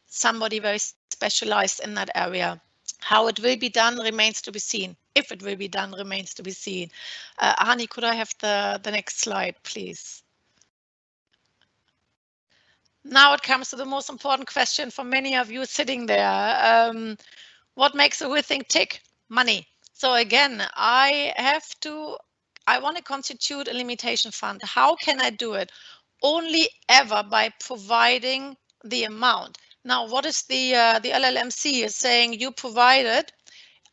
somebody very specialized in that area. How it will be done remains to be seen. If it will be done remains to be seen. Hani, could I have the next slide, please? Now it comes to the most important question for many of you sitting there. What makes a whole thing tick? Money. So again, I want to constitute a limitation fund. How can I do it? Only ever by providing the amount. Now, what is the LLMC is saying? You provide it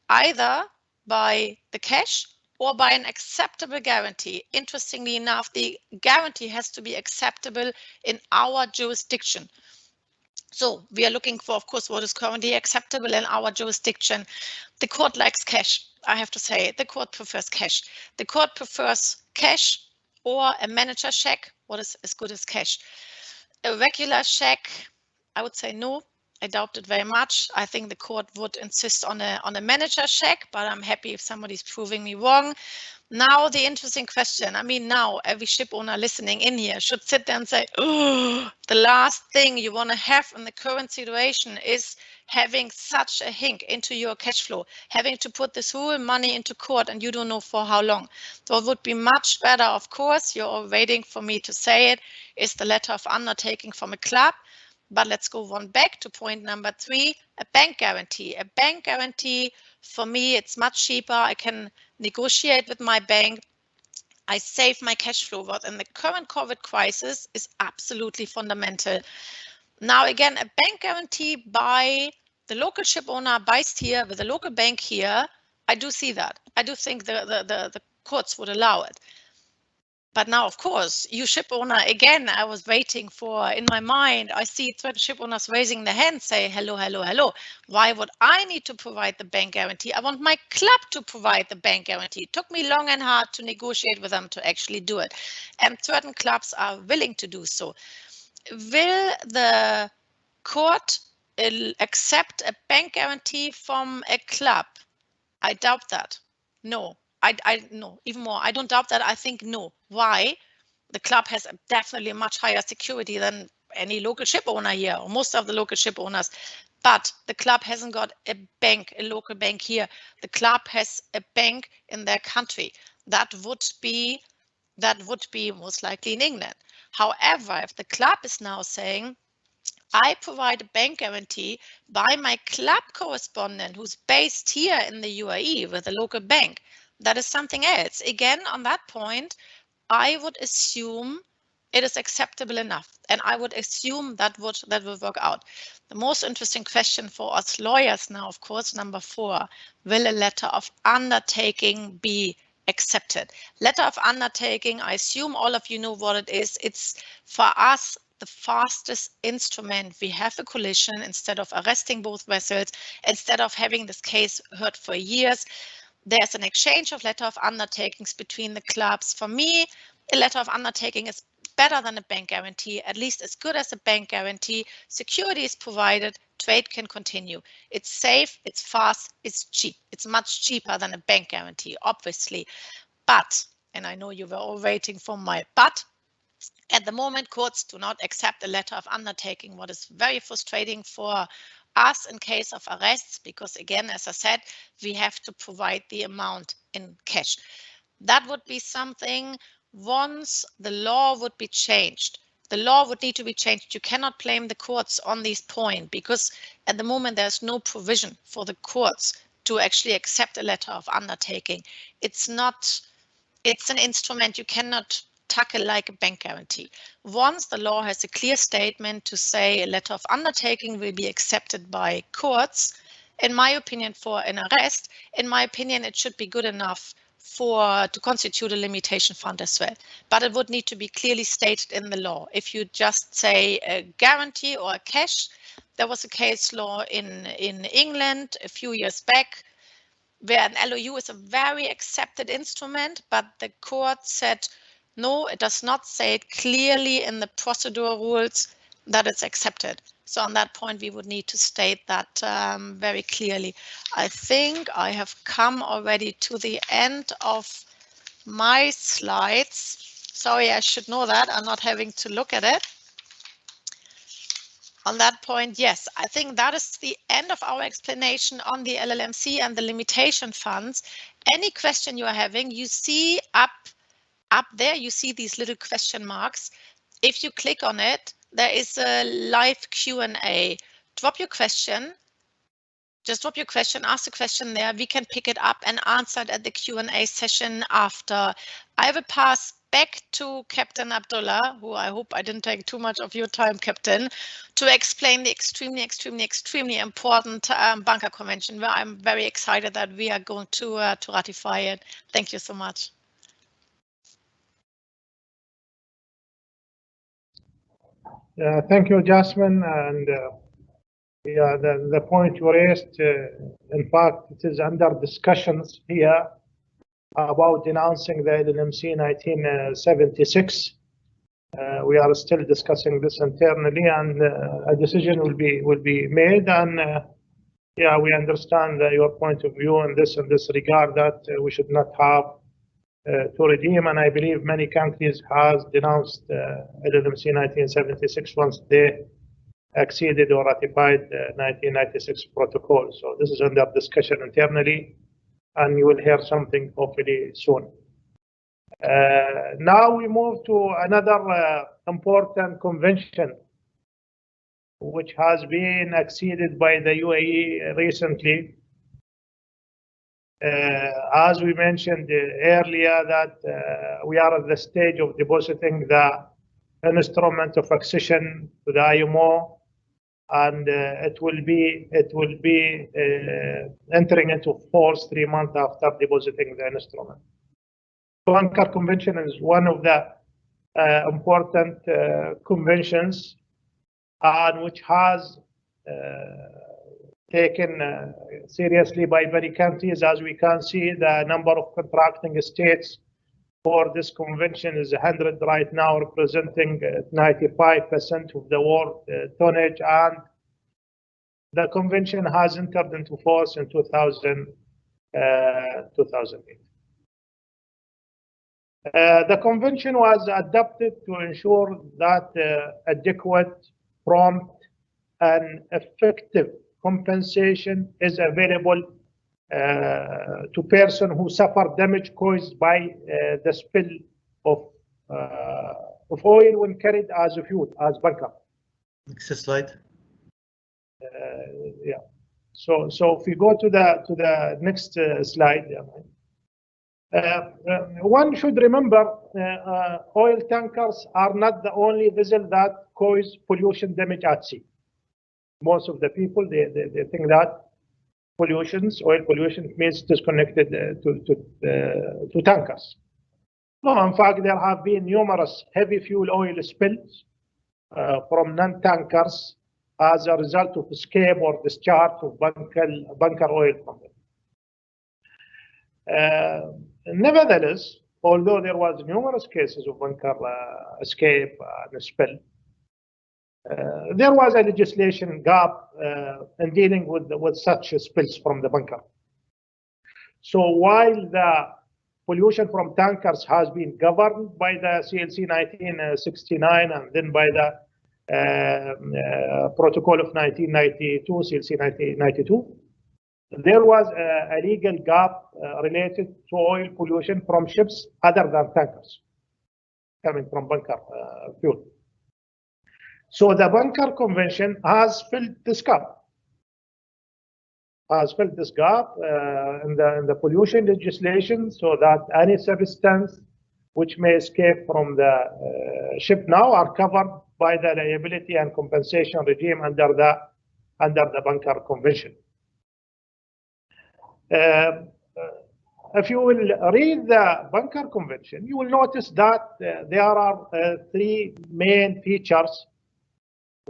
either by the cash or by an acceptable guarantee. Interestingly enough, the guarantee has to be acceptable in our jurisdiction. So we are looking for, of course, what is currently acceptable in our jurisdiction. The court likes cash, I have to say. The court prefers cash. The court prefers cash or a manager check. What is as good as cash? A regular check, I would say no. I doubt it very much. I think the court would insist on a manager check, but I'm happy if somebody's proving me wrong. Now the interesting question. I mean, now every ship owner listening in here should sit there and say, oh, the last thing you want to have in the current situation is having such a hink into your cash flow, having to put this whole money into court and you don't know for how long. So it would be much better, of course, you're all waiting for me to say it, is the letter of undertaking from a club. But let's go one back to point number 3, a bank guarantee. A bank guarantee, for me, it's much cheaper. I can negotiate with my bank. I save my cash flow. What in the current COVID crisis is absolutely fundamental. Now, again, a bank guarantee by the local ship owner buys here with a local bank here. I do see that. I do think the courts would allow it. But now, of course, you ship owner, again, I was waiting for, in my mind, I see certain ship owners raising their hand, say, hello, hello, hello. Why would I need to provide the bank guarantee? I want my club to provide the bank guarantee. It took me long and hard to negotiate with them to actually do it. And certain clubs are willing to do so. Will the court accept a bank guarantee from a club? I doubt that. No. No, even more. I don't doubt that. I think no. Why? The club has definitely a much higher security than any local ship owner here, or most of the local ship owners. But the club hasn't got a bank, a local bank here. The club has a bank in their country. That would be most likely in England. However, if the club is now saying, I provide a bank guarantee by my club correspondent who's based here in the UAE with a local bank, that is something else. Again, on that point, I would assume it is acceptable enough, and I would assume that will work out. The most interesting question for us lawyers now, of course, number 4, will a letter of undertaking be accepted? Letter of undertaking, I assume all of you know what it is. It's for us the fastest instrument. We have a collision instead of arresting both vessels, instead of having this case heard for years. There's an exchange of letter of undertakings between the clubs. For me, a letter of undertaking is better than a bank guarantee, at least as good as a bank guarantee. Security is provided, trade can continue. It's safe, it's fast, it's cheap. It's much cheaper than a bank guarantee, obviously. But, and I know you were all waiting for my but, at the moment, courts do not accept a letter of undertaking, what is very frustrating for us in case of arrests, because again, as I said, we have to provide the amount in cash. That would be something, once the law would be changed, the law would need to be changed. You cannot blame the courts on this point, because at the moment there's no provision for the courts to actually accept a letter of undertaking. It's an instrument you cannot tackle like a bank guarantee. Once the law has a clear statement to say a letter of undertaking will be accepted by courts, in my opinion, for an arrest, in my opinion, it should be good enough to constitute a limitation fund as well. But it would need to be clearly stated in the law. If you just say a guarantee or a cash, there was a case law in England a few years back where an LOU is a very accepted instrument, but the court said, no, it does not say it clearly in the procedural rules that it's accepted. So on that point, we would need to state that very clearly. I think I have come already to the end of my slides. Sorry, I should know that. I'm not having to look at it. On that point, yes, I think that is the end of our explanation on the LLMC and the limitation funds. Any question you are having, you see up there, you see these little question marks. If you click on it, there is a live Q&A. Drop your question. Just drop your question, ask the question there. We can pick it up and answer it at the Q&A session after. I will pass back to Captain Abdullah, who I hope I didn't take too much of your time, Captain, to explain the extremely important bunker convention, where I'm very excited that we are going to ratify it. Thank you so much. Thank you, Jasmin. And yeah, the point you raised, in fact, it is under discussions here about denouncing the LLMC 1976. We are still discussing this internally, and a decision will be made. And yeah, we understand your point of view in this regard, that we should not have to redeem, and I believe many countries has denounced LLMC 1976 once they acceded or ratified 1996 protocol. So this is under discussion internally, and you will hear something hopefully soon. Now we move to another important convention which has been acceded by the UAE recently. As we mentioned earlier, that we are at the stage of depositing the instrument of accession to the IMO, and it will be entering into force 3 months after depositing the instrument. Bunker Convention is one of the important conventions, and which has taken seriously by many countries. As we can see, the number of contracting states for this convention is 100 right now, representing 95% of the world tonnage, and the convention has entered into force in 2008. The convention was adopted to ensure that adequate, prompt, and effective compensation is available to person who suffer damage caused by the spill of oil when carried as a fuel, as bunker. Next slide. Yeah. So if we go to the next slide. One should remember oil tankers are not the only vessel that cause pollution damage at sea. Most of the people they think that oil pollution means disconnected to tankers. No, in fact, there have been numerous heavy fuel oil spills from non-tankers as a result of escape or discharge of bunker oil from them. Nevertheless, although there was numerous cases of bunker escape and spill, there was a legislation gap in dealing with such spills from the bunker. So while the pollution from tankers has been governed by the CLC 1969 and then by the Protocol of 1992, CLC 1992, there was a legal gap related to oil pollution from ships other than tankers coming from bunker fuel. So the Bunker Convention has filled this gap. In the pollution legislation, so that any substance which may escape from the ship now are covered by the liability and compensation regime under the Bunker Convention. If you will read the Bunker Convention, you will notice that there are 3 main features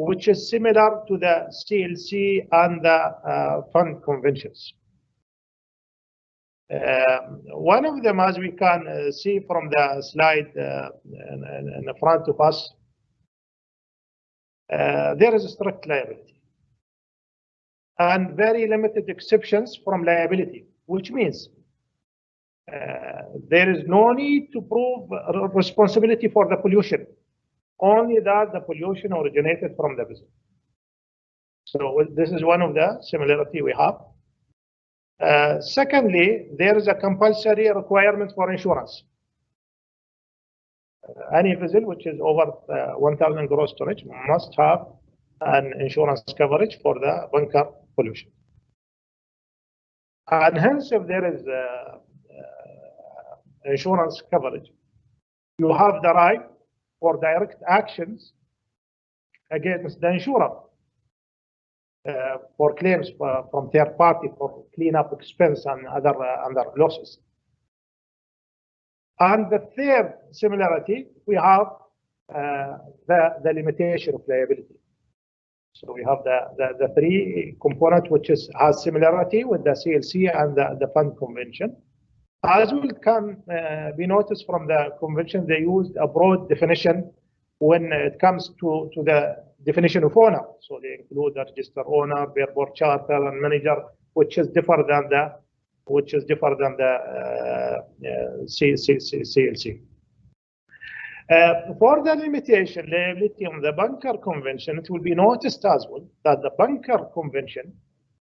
which is similar to the CLC and the fund conventions. One of them, as we can see from the slide in front of us, there is a strict liability and very limited exceptions from liability, which means there is no need to prove responsibility for the pollution, only that the pollution originated from the vessel. So this is one of the similarity we have. Secondly, there is a compulsory requirement for insurance. Any vessel which is over 1,000 gross tonnage must have an insurance coverage for the bunker pollution. And hence, if there is insurance coverage, you have the right for direct actions against the insurer for claims from third party for cleanup expense and other losses. And the third similarity, we have the limitation of liability. So we have the 3 components which has similarity with the CLC and the fund convention. As will be noticed from the convention, they used a broad definition when it comes to the definition of owner. So they include the registered owner, bareboat charter, and manager, which is different than which is different than the CLC. For the limitation liability on the bunker convention, it will be noticed as well that the bunker convention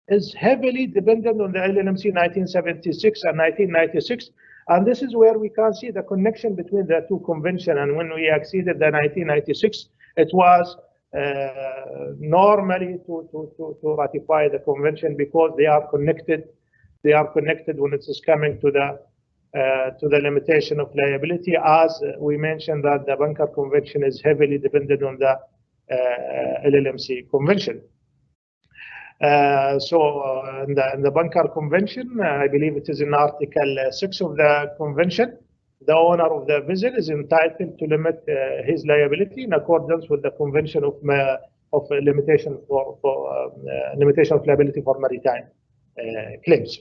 is heavily dependent on the LLMC 1976 and 1996. And this is where we can see the connection between the two conventions. And when we acceded the 1996, it was normally to ratify the convention because they are connected. They are connected when it is coming to the limitation of liability, as we mentioned that the bunker convention is heavily dependent on the LLMC convention. So in the bunker convention, I believe it is in Article 6 of the convention, the owner of the vessel is entitled to limit his liability in accordance with the convention of limitation limitation of liability for maritime claims.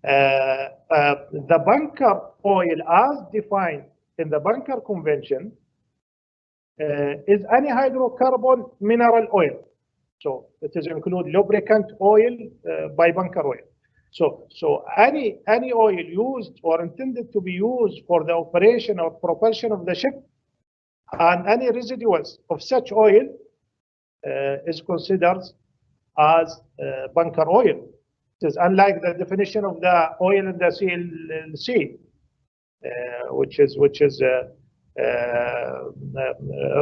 The bunker oil, as defined in the bunker convention, is any hydrocarbon mineral oil. So it is include lubricant oil by bunker oil. So any oil used or intended to be used for the operation or propulsion of the ship, and any residuals of such oil is considered as bunker oil. It is unlike the definition of the oil in the CLC, which is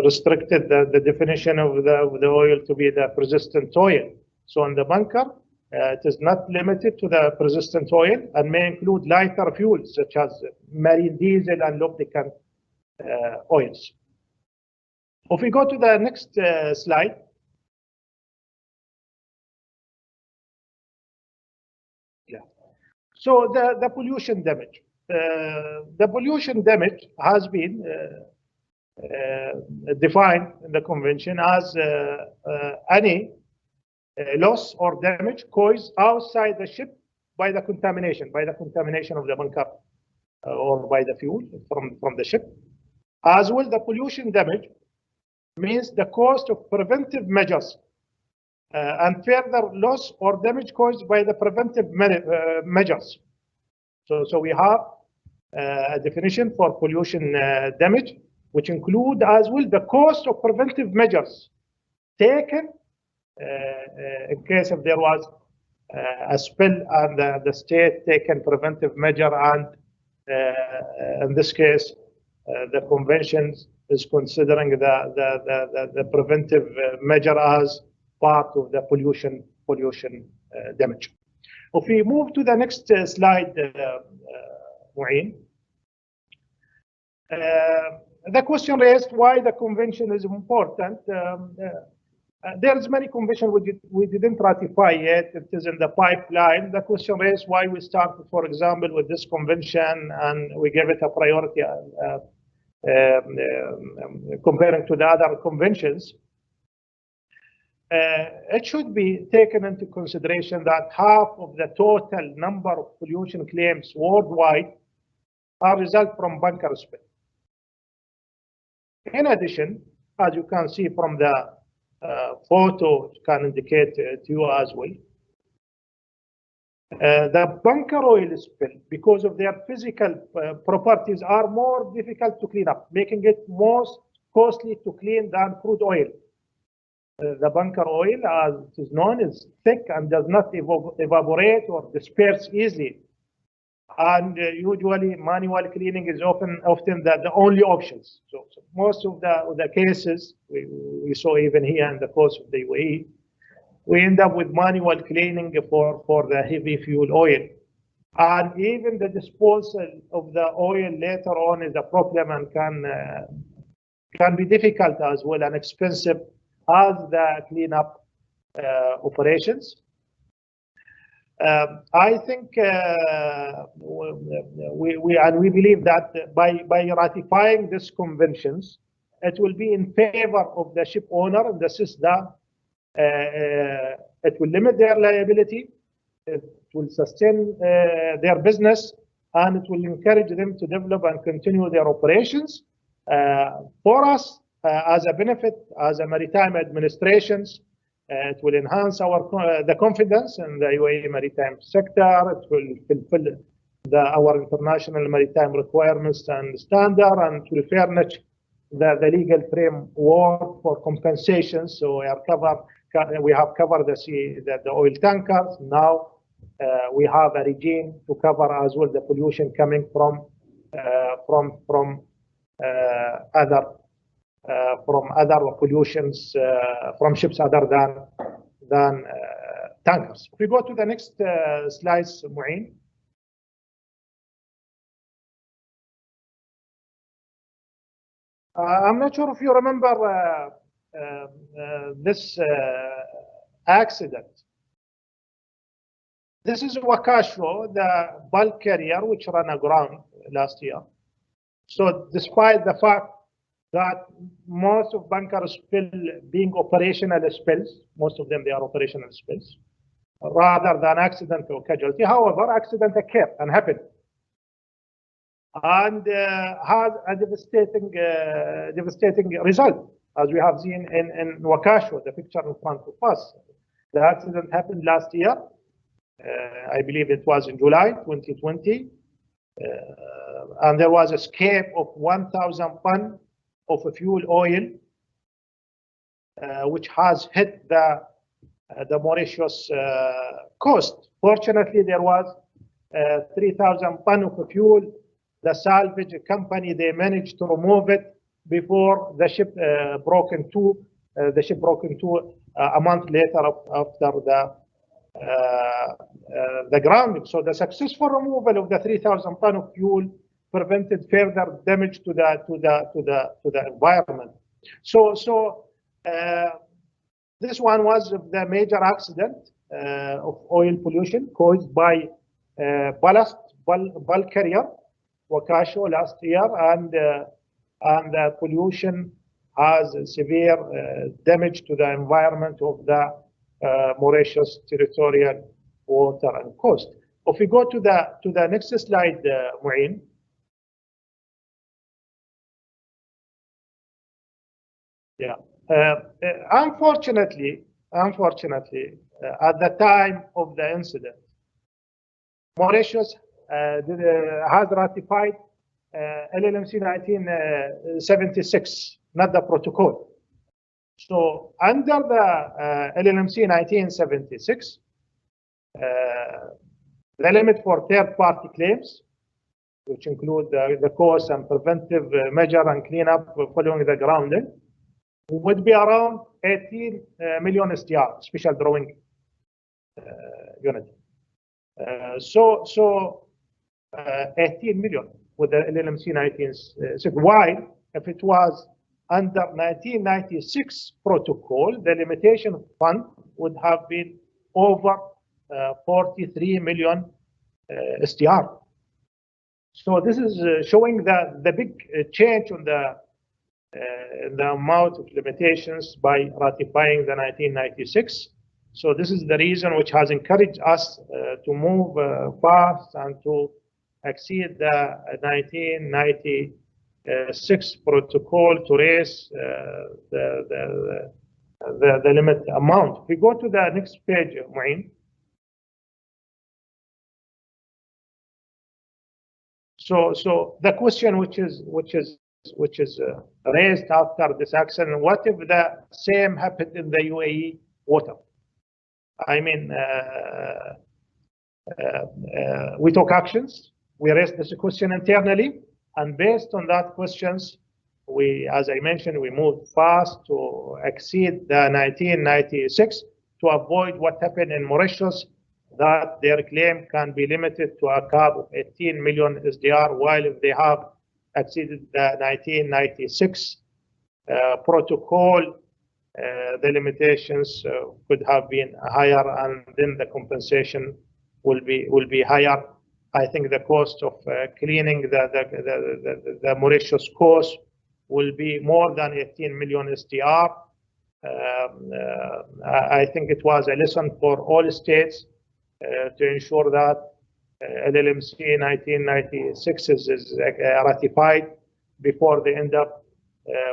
restricted the definition of the oil to be the persistent oil. So in the bunker, it is not limited to the persistent oil and may include lighter fuels such as marine diesel and lubricant oils. If we go to the next slide. Yeah. So the pollution damage. The pollution damage has been defined in the convention as any loss or damage caused outside the ship by the contamination of the bunker or by the fuel from the ship. As well, the pollution damage means the cost of preventive measures and further loss or damage caused by the preventive measures. So we have a definition for pollution damage, which include as well the cost of preventive measures taken in case if there was a spill and the state taken preventive measure, and in this case the convention is considering the preventive measure as part of the pollution damage. If we move to the next slide, Mu'in. The question raised why the convention is important. There's many conventions we didn't ratify yet. It is in the pipeline. The question raised why we started, for example, with this convention and we gave it a priority comparing to the other conventions. It should be taken into consideration that half of the total number of pollution claims worldwide are result from bunker spill. In addition, as you can see from the photo, can indicate to you as well, the bunker oil spill, because of their physical properties, are more difficult to clean up, making it most costly to clean than crude oil. The bunker oil, as it is known, is thick and does not evaporate or disperse easily. And usually manual cleaning is often the only options. So most of the cases we saw even here in the coast of the UAE, we end up with manual cleaning for the heavy fuel oil. And even the disposal of the oil later on is a problem and can be difficult as well and expensive as the cleanup operations. I think we believe that by ratifying these conventions, it will be in favor of the ship owner and the system. It will limit their liability, it will sustain their business, and it will encourage them to develop and continue their operations. For us, as a benefit, as a maritime administrations, It will enhance the confidence in the UAE maritime sector. It will fulfill our international maritime requirements and standard, and it will furnish the legal framework for compensation. So we have covered the oil tankers. Now we have a regime to cover as well the pollution coming from other pollutions from ships other than tankers. If we go to the next slides, Mu'in. I'm not sure if you remember this accident. This is Wakasho, the bulk carrier which ran aground last year. So despite the fact that most of bunkers spill being operational spills, most of them they are operational spills, rather than accident or casualty. However, accident occurred and happened, and has a devastating result, as we have seen in Wakasho, the picture in front of us. The accident happened last year. I believe it was in July 2020, and there was escape of 1,000 tons of fuel oil, which has hit the Mauritius coast. Fortunately, there was 3,000 tons of fuel. The salvage company, they managed to remove it before the ship broke in two. The ship broke in two a month later after the grounding. So the successful removal of the 3,000 tons of fuel prevented further damage to the environment. So this one was the major accident of oil pollution caused by ballast bulk carrier Wakasho last year, and the pollution has severe damage to the environment of the Mauritius territorial water and coast. If we go to the next slide, Mu'in. Yeah. Unfortunately, at the time of the incident, Mauritius has ratified LLMC 1976, not the protocol. So under the LLMC 1976, the limit for third-party claims, which include the cost and preventive measure and cleanup following the grounding, would be around 18 million SDR, special drawing unit. So 18 million with the LLMC 1976. Why? If it was under 1996 protocol, the limitation fund would have been over 43 million SDR. So this is showing the big change on the amount of limitations by ratifying the 1996. So this is the reason which has encouraged us to move fast and to exceed the 1996 protocol to raise the limit amount. If we go to the next page, Mu'in. So the question which is raised after this accident, what if the same happened in the UAE water? I mean, we took actions. We raised this question internally, and based on that questions, as I mentioned, we moved fast to exceed the 1996 to avoid what happened in Mauritius, that their claim can be limited to a cap of 18 million SDR, while if they have exceeded the 1996 protocol, the limitations could have been higher, and then the compensation will be higher. I think the cost of cleaning the Mauritius coast will be more than 18 million SDR. I think it was a lesson for all states to ensure that LLMC 1996 is ratified before the end of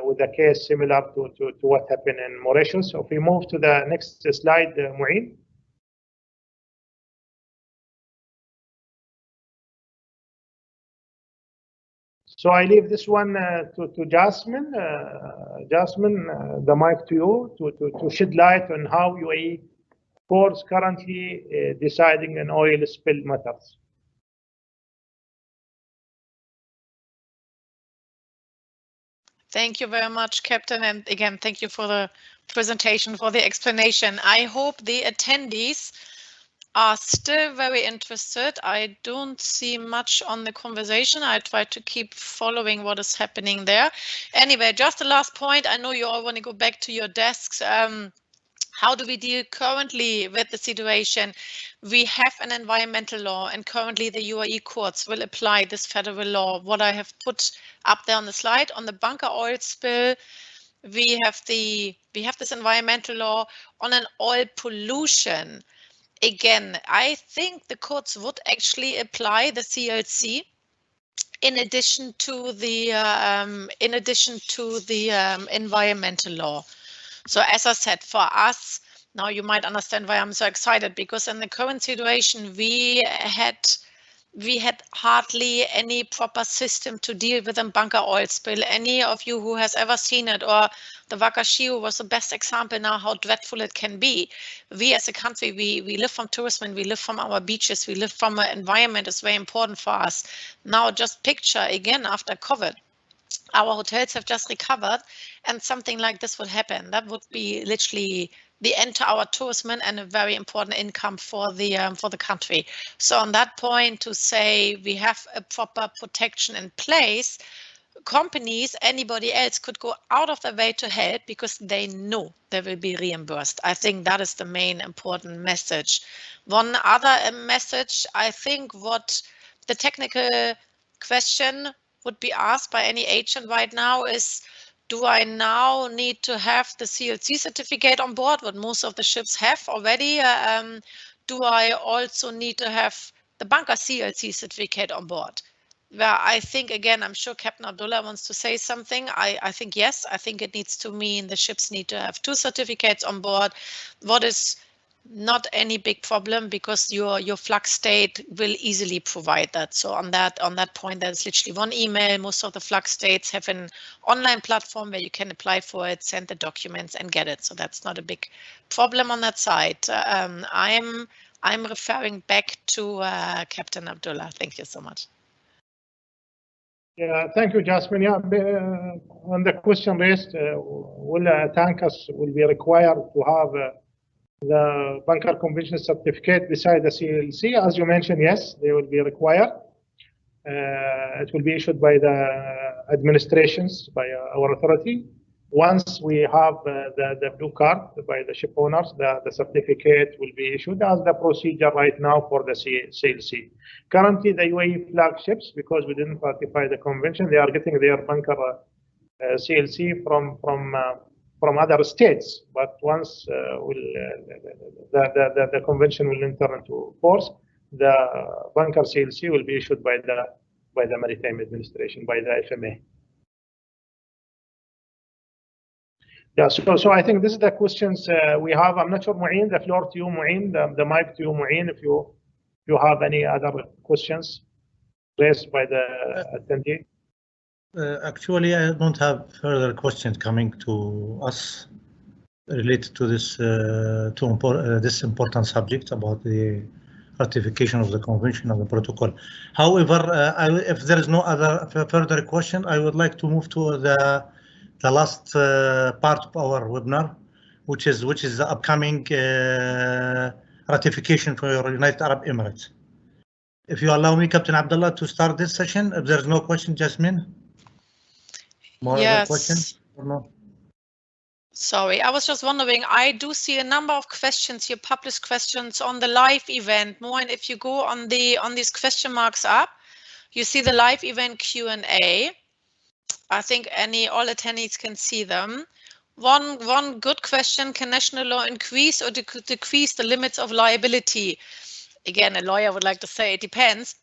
with a case similar to what happened in Mauritius. So if we move to the next slide, Mu'in. So I leave this one to Jasmin. Jasmin, the mic to you to shed light on how UAE courts currently deciding on oil spill matters. Thank you very much, Captain. And again, thank you for the presentation, for the explanation. I hope the attendees are still very interested. I don't see much on the conversation. I try to keep following what is happening there. Anyway, just the last point. I know you all want to go back to your desks. How do we deal currently with the situation? We have an environmental law, and currently the UAE courts will apply this federal law. What I have put up there on the slide on the bunker oil spill, we have this environmental law on an oil pollution. Again, I think the courts would actually apply the CLC in addition to the environmental law. So as I said, for us, now you might understand why I'm so excited, because in the current situation, we had hardly any proper system to deal with a bunker oil spill. Any of you who has ever seen it, or the Wakashiu was the best example now how dreadful it can be. We as a country, we live from tourism, we live from our beaches, we live from an environment is very important for us. Now just picture again after COVID, our hotels have just recovered and something like this would happen. That would be literally the end to our tourism and a very important income for the country. So on that point, to say we have a proper protection in place, companies, anybody else could go out of their way to help because they know they will be reimbursed. I think that is the main important message. One other message, I think what the technical question would be asked by any agent right now is, do I now need to have the CLC certificate on board, what most of the ships have already? Do I also need to have the bunker CLC certificate on board? Well, I think, again, I'm sure Captain Abdullah wants to say something. I think yes, I think it needs to mean the ships need to have 2 certificates on board. What is not any big problem, because your flag state will easily provide that. So on that point, there's literally one email. Most of the flag states have an online platform where you can apply for it, send the documents and get it. So that's not a big problem on that side. I'm referring back to Captain Abdullah. Thank you so much. Yeah, thank you, Jasmin. Yeah, on the question raised, will tankers will be required to have the bunker convention certificate beside the CLC? As you mentioned, yes, they will be required. It will be issued by the administrations, by our authority. Once we have the blue card by the ship owners, the certificate will be issued as the procedure right now for the CLC. Currently, the UAE flagships, because we didn't ratify the convention, they are getting their bunker CLC from other states. But once the convention will enter into force, the bunker CLC will be issued by the Maritime Administration, by the FMA. Yeah, so I think this is the questions we have. I'm not sure, Mu'in, the floor to you, Mu'in, the mic to you, Mu'in, if you have any other questions raised by the attendee. Actually, I don't have further questions coming to us related to this this important subject about the ratification of the convention and the protocol. However, if there is no other further question, I would like to move to the last part of our webinar, which is the upcoming ratification for United Arab Emirates. If you allow me, Captain Abdullah, to start this session, if there's no question, Jasmin. More other questions or no? Sorry, I was just wondering, I do see a number of questions here, published questions on the live event. More, and if you go on these question marks up, you see the live event Q&A. I think all attendees can see them. One good question: can national law increase or decrease the limits of liability? Again, a lawyer would like to say it depends.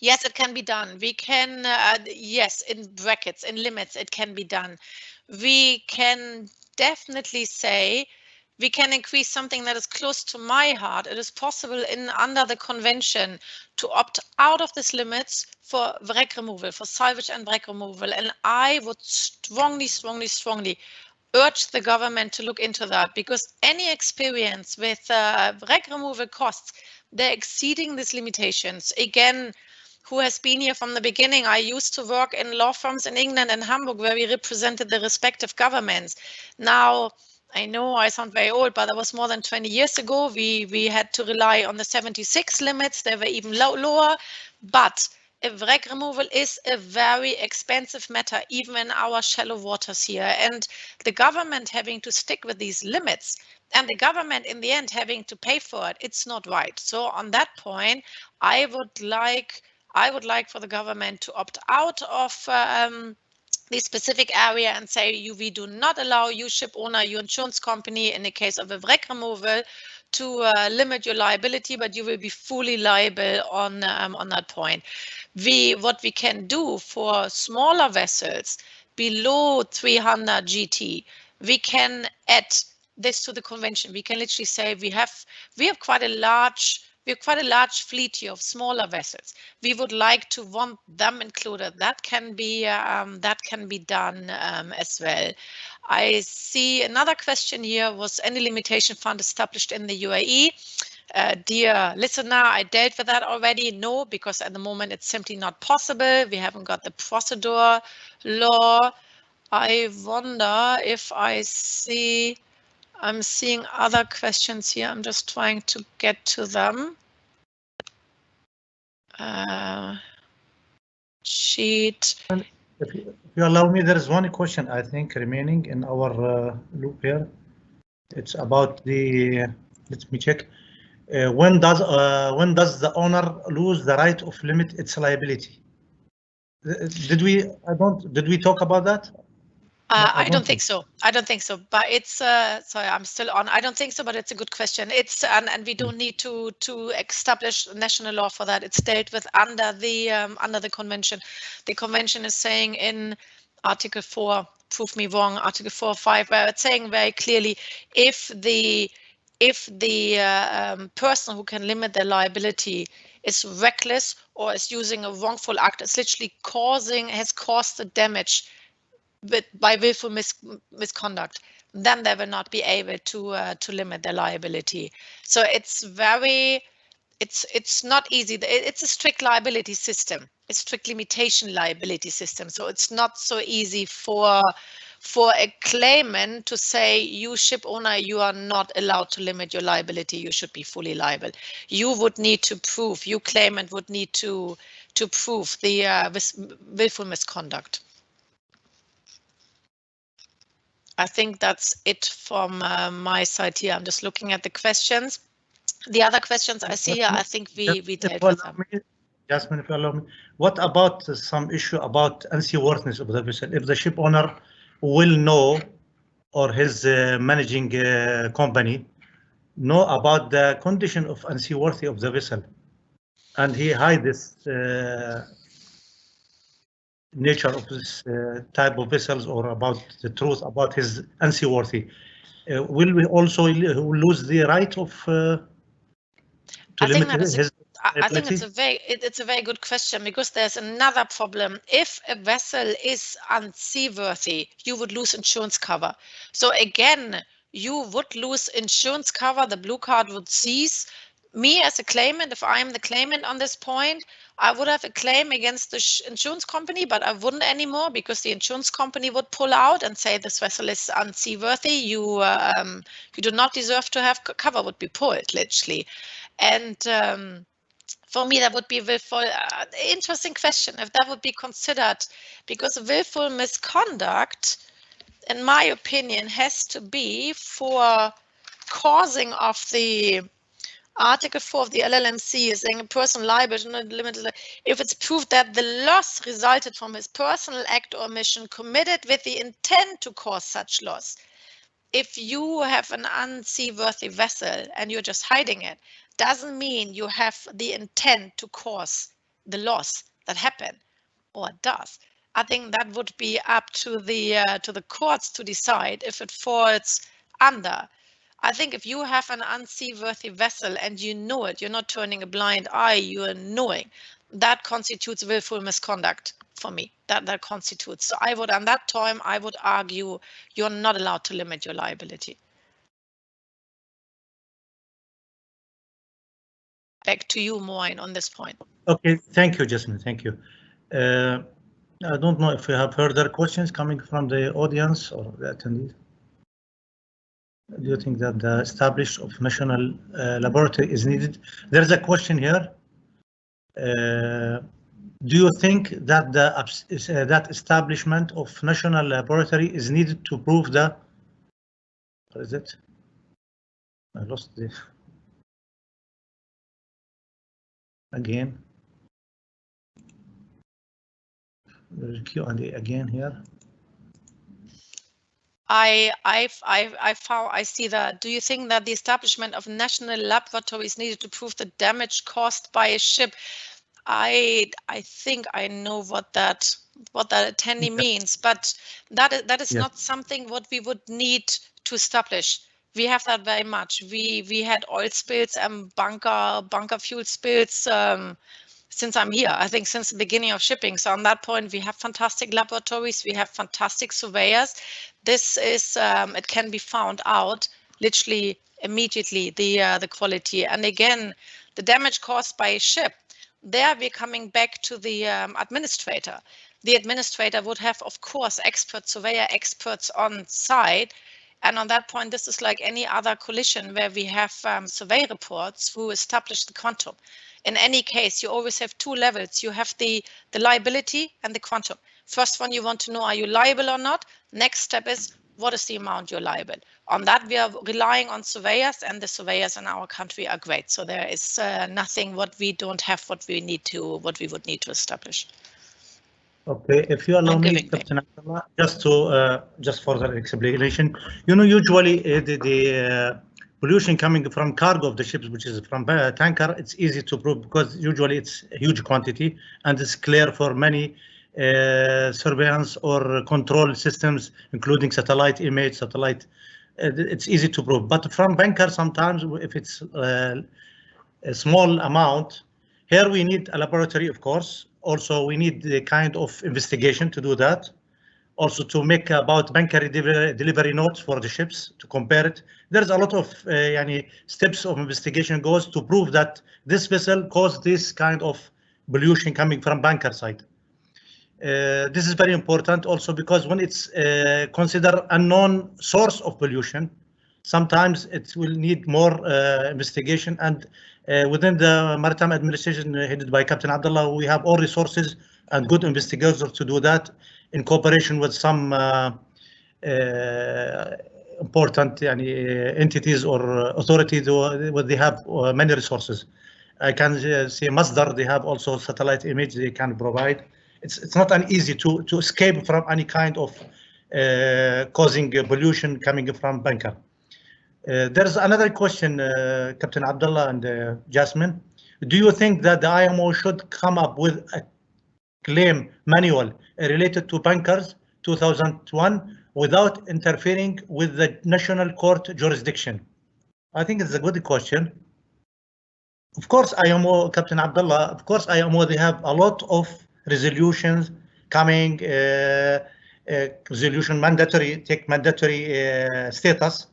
Yes, it can be done. We can, yes, in brackets, in limits, it can be done. We can definitely say we can increase something that is close to my heart. It is possible under the convention to opt out of these limits for wreck removal, for salvage and wreck removal. And I would strongly, strongly, strongly urge the government to look into that, because any experience with wreck removal costs, they're exceeding these limitations. Again, who has been here from the beginning, I used to work in law firms in England and Hamburg where we represented the respective governments. Now, I know I sound very old, but that was more than 20 years ago. We had to rely on the 76 limits. They were even lower, but wreck removal is a very expensive matter, even in our shallow waters here. And the government having to stick with these limits and the government in the end having to pay for it, it's not right. So on that point, I would like for the government to opt out of the specific area and say, we do not allow you ship owner, your insurance company, in the case of a wreck removal, to limit your liability, but you will be fully liable on that point. What we can do for smaller vessels below 300 GT, we can add this to the convention. We can literally say we have quite a large fleet here of smaller vessels. We would like to want them included. That can be done as well. I see another question here: was any limitation fund established in the UAE? Dear listener, I dealt with that already. No, because at the moment it's simply not possible. We haven't got the procedure law. I wonder if I'm seeing other questions here. I'm just trying to get to them. Sheet. If you allow me, there is one question I think remaining in our loop here. It's about the. Let me check. When does the owner lose the right of limit its liability? Did we talk about that? I don't think so. I don't think so. But it's sorry, I'm still on. I don't think so, but it's a good question. It's and we don't need to establish national law for that. It's dealt with under the convention. The convention is saying in Article 4, prove me wrong, Article 4 or 5, where it's saying very clearly, if the person who can limit their liability is reckless or is using a wrongful act, it's literally has caused the damage by willful misconduct, then they will not be able to limit their liability. So it's not easy. It's a strict liability system. It's strict limitation liability system. So it's not so easy for a claimant to say, you ship owner, you are not allowed to limit your liability. You should be fully liable. You would need to prove, you claimant would need to prove the willful misconduct. I think that's it from my side here. I'm just looking at the questions. The other questions I see here, I think we dealt with them. Jasmin, if you allow me, what about some issue about unseaworthiness of the vessel? If the ship owner will know, or his managing company know about the condition of unseaworthy of the vessel, and he hide this nature of this type of vessels, or about the truth about his unseaworthy, will we also lose the right of to limit his? I think it's a very good question, because there's another problem. If a vessel is unseaworthy, you would lose insurance cover. So again, you would lose insurance cover. The blue card would cease. Me as a claimant, if I'm the claimant on this point, I would have a claim against the insurance company, but I wouldn't anymore, because the insurance company would pull out and say this vessel is unseaworthy. You do not deserve to have cover, would be pulled literally. And for me, that would be willful. Interesting question if that would be considered, because willful misconduct, in my opinion, has to be for causing of the Article 4 of the LLMC is saying a person liable to not limited if it's proved that the loss resulted from his personal act or omission committed with the intent to cause such loss. If you have an unseaworthy vessel and you're just hiding it, doesn't mean you have the intent to cause the loss that happened or does. I think that would be up to the courts to decide if it falls under. I think if you have an unseaworthy vessel and you know it, you're not turning a blind eye, you are knowing, that constitutes willful misconduct for me. That constitutes. So I would, on that time, I would argue you're not allowed to limit your liability. Back to you, Moin, on this point. Okay, thank you, Jasmin. Thank you. I don't know if we have further questions coming from the audience or the attendees. Do you think that the establishment of national laboratory is needed? There's a question here. Do you think that that establishment of national laboratory is needed to prove the? What is it? I lost the. Again. There's Q&A again here. I see that. Do you think that the establishment of national laboratories needed to prove the damage caused by a ship? I think I know what that attendee means, but that is not something what we would need to establish. We have that very much. We had oil spills and bunker fuel spills since I'm here, I think since the beginning of shipping. So on that point, we have fantastic laboratories, we have fantastic surveyors. This is, it can be found out literally immediately, the quality. And again, the damage caused by a ship, there we're coming back to the administrator. The administrator would have, of course, surveyor experts on site. And on that point, this is like any other collision where we have survey reports who establish the quantum. In any case, you always have two levels. You have the liability and the quantum. First one, you want to know, are you liable or not? Next step is, what is the amount you're liable? On that, we are relying on surveyors, and the surveyors in our country are great. So there is nothing what we don't have, what we would need to establish. Okay, if you allow me, Captain Abdullah, just for the explanation, you know, usually the pollution coming from cargo of the ships, which is from tanker, it's easy to prove because usually it's a huge quantity and it's clear for many surveillance or control systems, including satellite image, it's easy to prove. But from bunker, sometimes if it's a small amount, here we need a laboratory, of course. Also, we need the kind of investigation to do that. Also, to make about bunker delivery notes for the ships to compare it. There's a lot of steps of investigation goes to prove that this vessel caused this kind of pollution coming from bunker side. This is very important also because when it's considered unknown source of pollution, sometimes it will need more investigation. And within the Maritime Administration headed by Captain Abdullah, we have all resources and good investigators to do that in cooperation with some important entities or authorities where they have many resources. I can say Masdar, they have also satellite image they can provide. It's not an easy to escape from any kind of causing pollution coming from bunker. There's another question, Captain Abdullah and Jasmin. Do you think that the IMO should come up with a claim manual related to bunkers 2001 without interfering with the national court jurisdiction? I think it's a good question. Of course, IMO, Captain Abdullah, of course, IMO, they have a lot of resolutions coming, resolution mandatory status,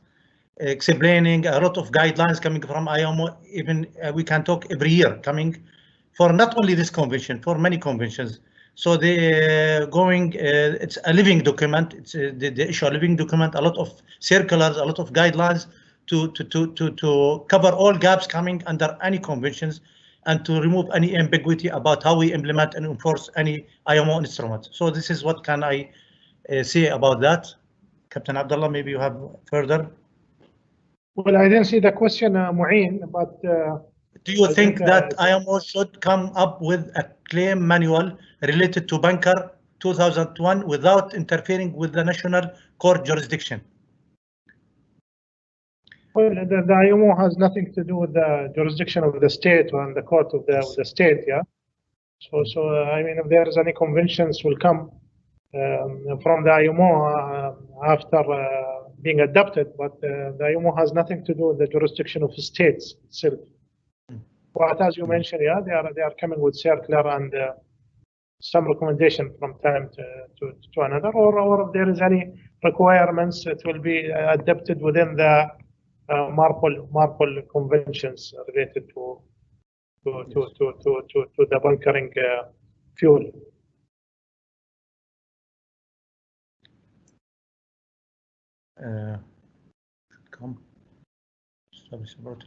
explaining a lot of guidelines coming from IMO. Even we can talk every year coming for not only this convention, for many conventions. So they going, it's a living document. It's the issue a living document. A lot of circulars, a lot of guidelines to cover all gaps coming under any conventions and to remove any ambiguity about how we implement and enforce any IMO instrument. So this is what can I say about that. Captain Abdullah, maybe you have further. Well, I didn't see the question, Mu'in, but do you think that IMO should come up with a claim manual related to bunker 2001 without interfering with the national court jurisdiction? Well, the IMO has nothing to do with the jurisdiction of the state or the court of the state, yeah. So I mean, if there is any conventions will come from the IMO after being adopted, but the IMO has nothing to do with the jurisdiction of states itself. But as you mentioned, yeah, they are coming with circular and some recommendation from time to another, or if there is any requirements, it will be adapted within the MARPOL conventions related to the bunkering fuel.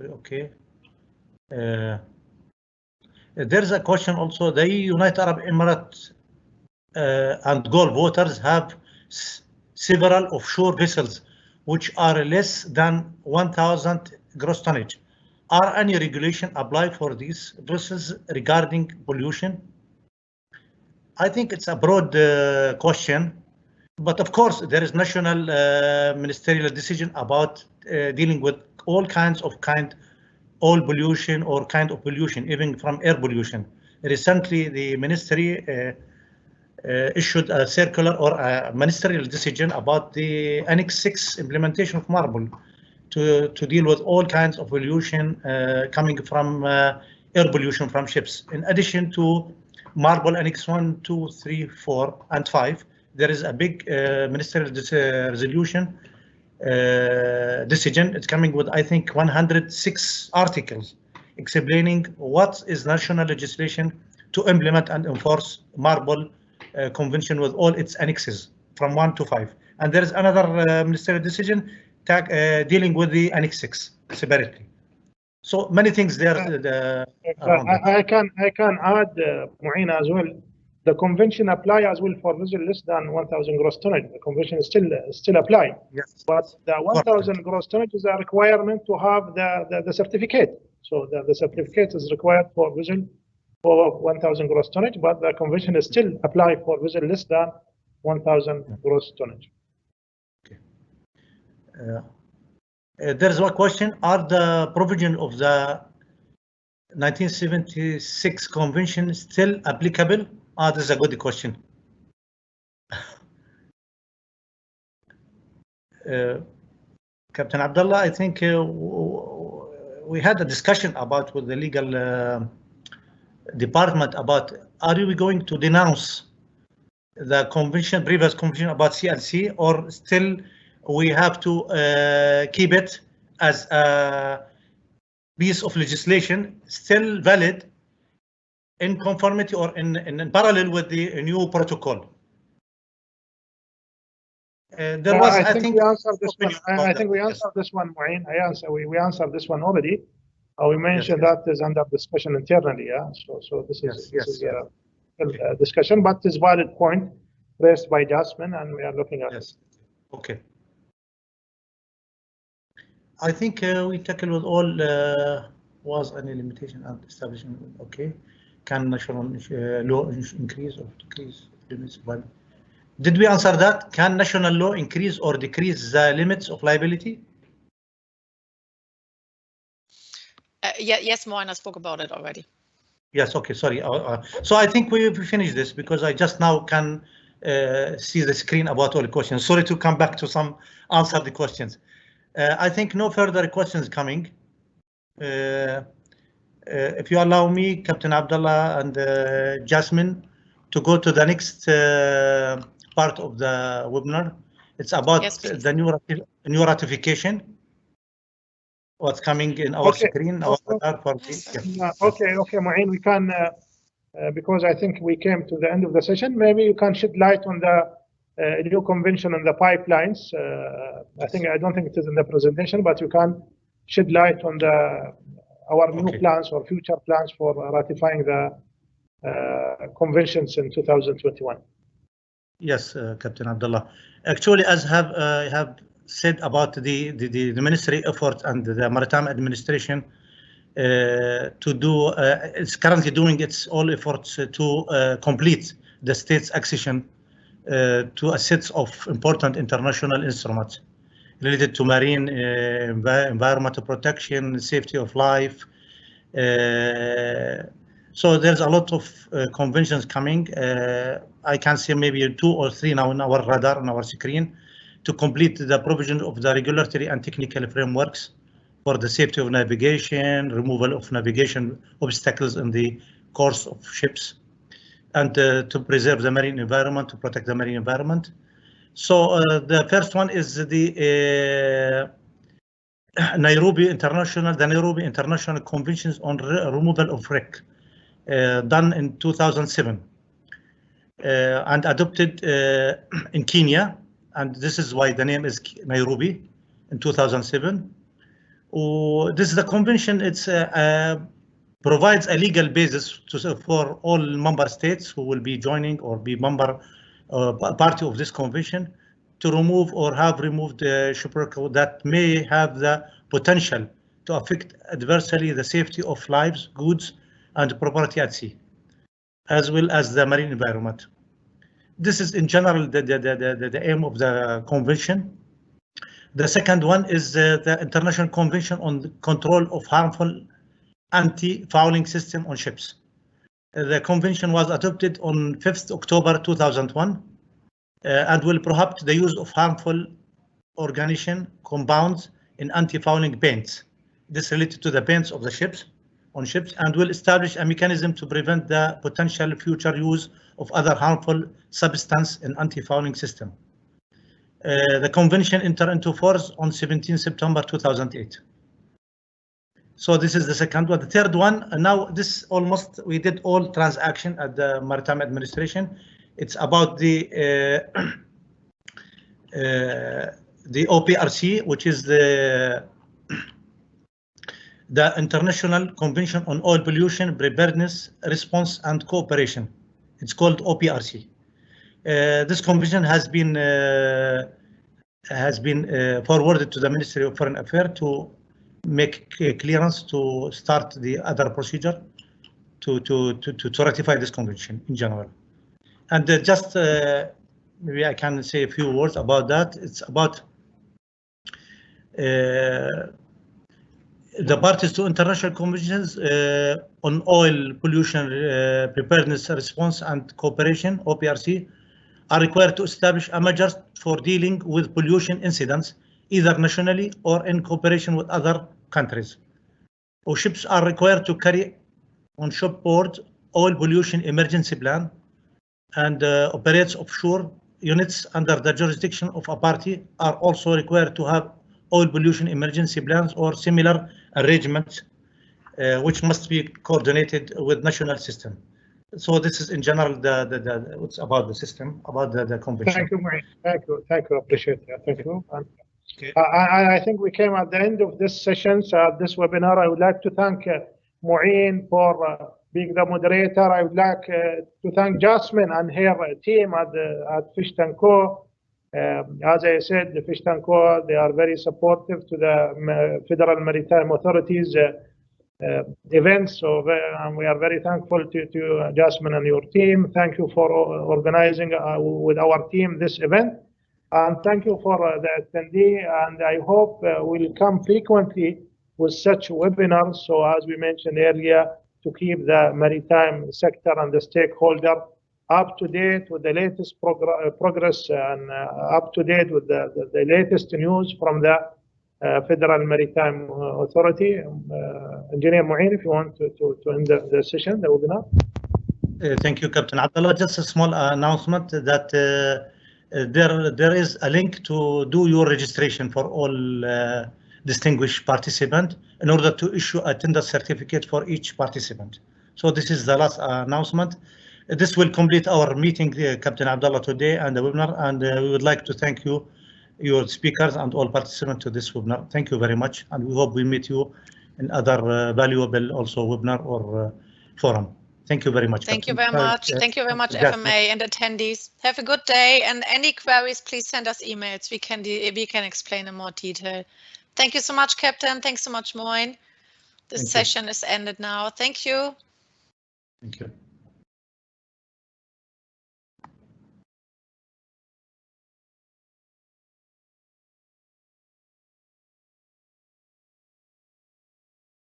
Okay. There's a question also. The United Arab Emirates and Gulf waters have several offshore vessels which are less than 1,000 gross tonnage. Are any regulation applied for these vessels regarding pollution? I think it's a broad question, but of course there is national ministerial decision about dealing with all kinds of oil pollution or kind of pollution, even from air pollution. Recently, the ministry issued a circular or a ministerial decision about the Annex 6 implementation of MARPOL to deal with all kinds of pollution coming from air pollution from ships. In addition to MARPOL Annex 1, 2, 3, 4, and 5, there is a big ministerial resolution decision. It's coming with, I think, 106 articles explaining what is national legislation to implement and enforce MARPOL convention with all its annexes from 1 to 5. And there is another ministerial decision dealing with the Annex 6 separately. So many things there. I can add, Mu'in, as well. The convention apply as well for vessel less than 1,000 gross tonnage. The convention is still apply. Yes. But the 1,000 gross tonnage is a requirement to have the certificate. So the certificate is required for vessel for 1,000 gross tonnage, but the convention is still apply for vessel less than 1,000 gross tonnage. Okay. There's one question: are the provision of the 1976 convention still applicable? This is a good question. Captain Abdullah, I think we had a discussion about with the legal department about, are we going to denounce the convention, previous convention about CLC, or still we have to keep it as a piece of legislation still valid in conformity or in parallel with the new protocol? There was, I think we answered this one. I think we answered yes. this one, Mu'in. We answered this one already. We mentioned yes. that is under discussion internally. Yeah. So this is a discussion, but it's valid point raised by Jasmin, and we are looking at it. Okay. I think we tackled with all. Was any limitation and establishment? Okay. Can national law increase or decrease limits? Well, did we answer that? Can national law increase or decrease the limits of liability? Yes, Moina spoke about it already. Yes, okay, sorry. So I think we finished this because I just now can see the screen about all the questions. Sorry to come back to some answer the questions. I think no further questions coming. If you allow me, Captain Abdullah and Jasmin, to go to the next part of the webinar. It's about the new ratification. What's coming in our screen? Okay, Mu'in, we can, because I think we came to the end of the session, maybe you can shed light on the new convention on the pipelines. I don't think it is in the presentation, but you can shed light on our new plans or future plans for ratifying the conventions in 2021. Yes, Captain Abdullah. Actually, as I have said about the ministry effort and the Maritime Administration to do, it's currently doing its all efforts to complete the state's accession to a set of important international instruments related to marine environmental protection, safety of life, So there's a lot of conventions coming. I can see maybe 2 or 3 now in our radar, on our screen, to complete the provision of the regulatory and technical frameworks for the safety of navigation, removal of navigation obstacles in the course of ships, and to preserve the marine environment, to protect the marine environment. So the first one is the Nairobi International Conventions on Removal of Wreck, done in 2007 and adopted in Kenya, and this is why the name is Nairobi in 2007. This is the convention. It's provides a legal basis for all member states who will be joining or be party of this convention to remove or have removed shipwreck that may have the potential to affect adversely the safety of lives, goods, and property at sea, as well as the marine environment. This is in general the aim of the convention. The second one is the International Convention on the Control of Harmful Anti-Fouling System on Ships. The convention was adopted on 5th October 2001 and will prohibit the use of harmful organic compounds in anti-fouling paints. This related to the paints of the ships, and will establish a mechanism to prevent the potential future use of other harmful substances in anti-fouling system. The convention entered into force on 17 September 2008. So this is the second one. The third one, now this almost, we did all transaction at the Maritime Administration. It's about the OPRC, which is the International Convention on Oil Pollution, Preparedness, Response and Cooperation. It's called OPRC. This convention has been forwarded to the Ministry of Foreign Affairs to make clearance to start the other procedure to ratify this convention in general. And just maybe I can say a few words about that. It's about the parties to international conventions on oil pollution preparedness, response and cooperation, OPRC, are required to establish a measures for dealing with pollution incidents, either nationally or in cooperation with other countries. Or ships are required to carry on shipboard oil pollution emergency plan, and operates offshore units under the jurisdiction of a party are also required to have oil pollution emergency plans or similar arrangements, which must be coordinated with national system. So this is in general what's about the system, about the convention. Thank you, Maureen. Thank you. Appreciate it. Thank you. Okay. I think we came at the end of this session, so this webinar. I would like to thank Maureen for being the moderator. I would like to thank Jasmin and her team at Fishtank. As I said, the Fishtank, they are very supportive to the Federal Maritime Authorities events. So we are very thankful to Jasmin and your team. Thank you for organizing with our team this event. And thank you for the attendee. And I hope we'll come frequently with such webinars. So as we mentioned earlier, to keep the maritime sector and the stakeholder up to date with the latest progress and up to date with the latest news from the Federal Maritime Authority. Engineer Mu'in, if you want to end the session, the webinar. Thank you, Captain Abdullah. Just a small announcement that there is a link to do your registration for all distinguished participants in order to issue a tender certificate for each participant. So this is the last announcement. This will complete our meeting, Captain Abdullah, today and the webinar, and we would like to thank you, your speakers and all participants to this webinar. Thank you very much, and we hope we meet you in other valuable also webinar or forum. Thank you very much. Thank you very much. Thank you very much, FMA and attendees. Have a good day, and any queries, please send us emails. We can explain in more detail. Thank you so much, Captain. Thanks so much, Moin. This session is ended now. Thank you. Thank you.